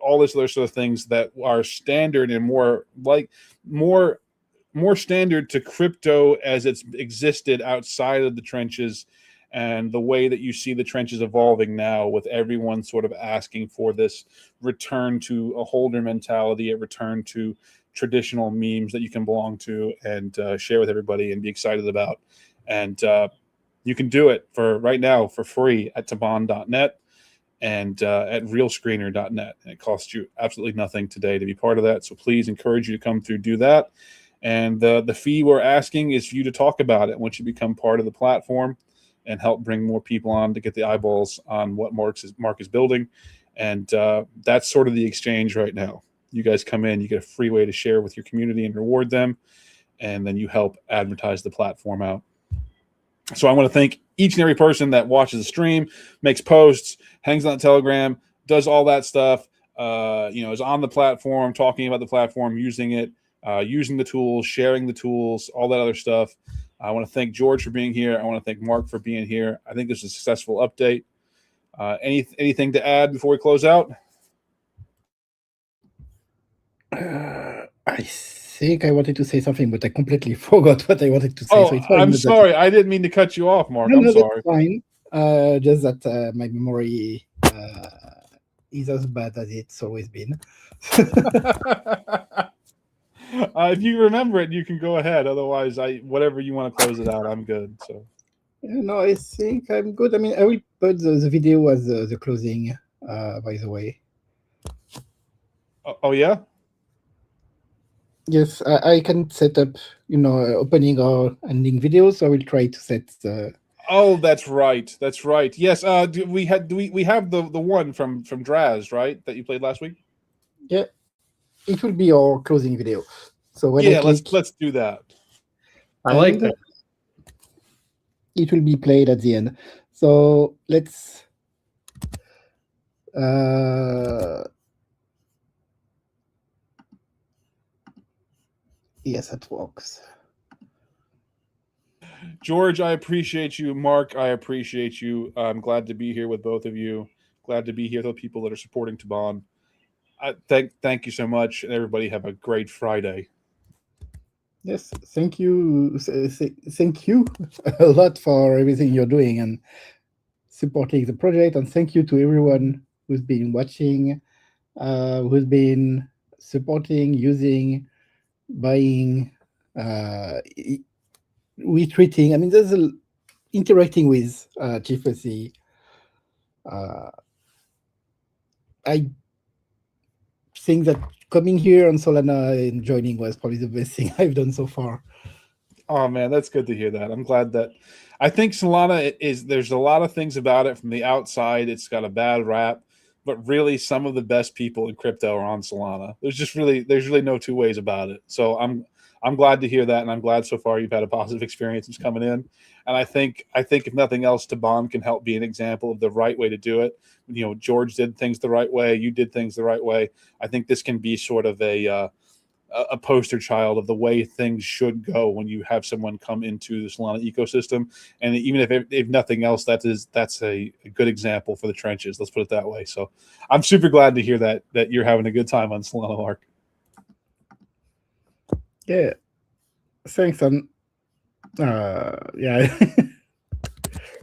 all this other sort of things that are standard and more standard to crypto as it's existed outside of the trenches, and the way that you see the trenches evolving now, with everyone sort of asking for this return to a holder mentality, a return to traditional memes that you can belong to and share with everybody and be excited about. And you can do it right now for free at Tibane.net and at realscreener.net. And it costs you absolutely nothing today to be part of that. So please encourage you to come through, do that. And the fee we're asking is for you to talk about it once you become part of the platform and help bring more people on to get the eyeballs on what Mark is building. And that's sort of the exchange right now. You guys come in, you get a free way to share with your community and reward them. And then you help advertise the platform out. So I want to thank each and every person that watches the stream, makes posts, hangs on the Telegram, does all that stuff, is on the platform, talking about the platform, using it, using the tools, sharing the tools, all that other stuff. I want to thank George for being here. I want to thank Mark for being here. I think this is a successful update. Anything to add before we close out? I think I wanted to say something, but I completely forgot what I wanted to say. Oh, so I'm sorry. I didn't mean to cut you off, Mark. I'm sorry. That's fine. Just that my memory is as bad as it's always been. If you remember it, you can go ahead. Otherwise, whatever you want to close it out, I'm good. So No, I think I'm good. I mean, I will put the video as the closing, by the way. oh yeah. Yes, I can set up, opening or ending videos. So I will try to set the. Oh, that's right. That's right. Yes. We have the one from Draz, right? That you played last week. Yeah, it will be our closing video. So when I click, let's do that. I like that. It will be played at the end. So let's. Yes, that works. George, I appreciate you. Mark, I appreciate you. I'm glad to be here with both of you. Glad to be here with the people that are supporting Tibane. Thank you so much, and everybody have a great Friday. Yes, thank you. Thank you a lot for everything you're doing and supporting the project. And thank you to everyone who's been watching, who's been supporting, using, buying, retweeting. I mean, there's interacting with G4C. I think that coming here on Solana and joining was probably the best thing I've done so far. Oh man, that's good to hear that. I'm glad that I think Solana there's a lot of things about it from the outside. It's got a bad rap, but really some of the best people in crypto are on Solana. There's really no two ways about it. So I'm glad to hear that, and I'm glad so far you've had a positive experience since coming in. And I think if nothing else, Tibane can help be an example of the right way to do it. George did things the right way. You did things the right way. I think this can be sort of a poster child of the way things should go when you have someone come into the Solana ecosystem. And even if nothing else, that's a good example for the trenches. Let's put it that way. So I'm super glad to hear that you're having a good time on Solana, Mark. Yeah, thanks. Yeah,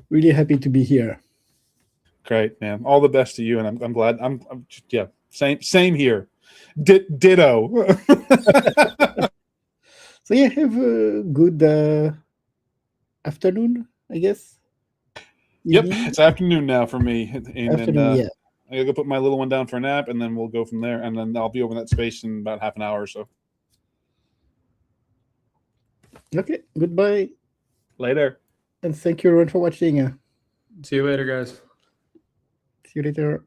really happy to be here. Great, man. All the best to you, and I'm glad. Yeah, same here. Ditto. So yeah, have a good afternoon, I guess. Yep, Evening? it's afternoon now for me. Afternoon, yeah. I gotta go put my little one down for a nap, and then we'll go from there. And then I'll be over in that space in about half an hour or so. Okay, goodbye. Later. And thank you everyone for watching. See you later, guys. See you later.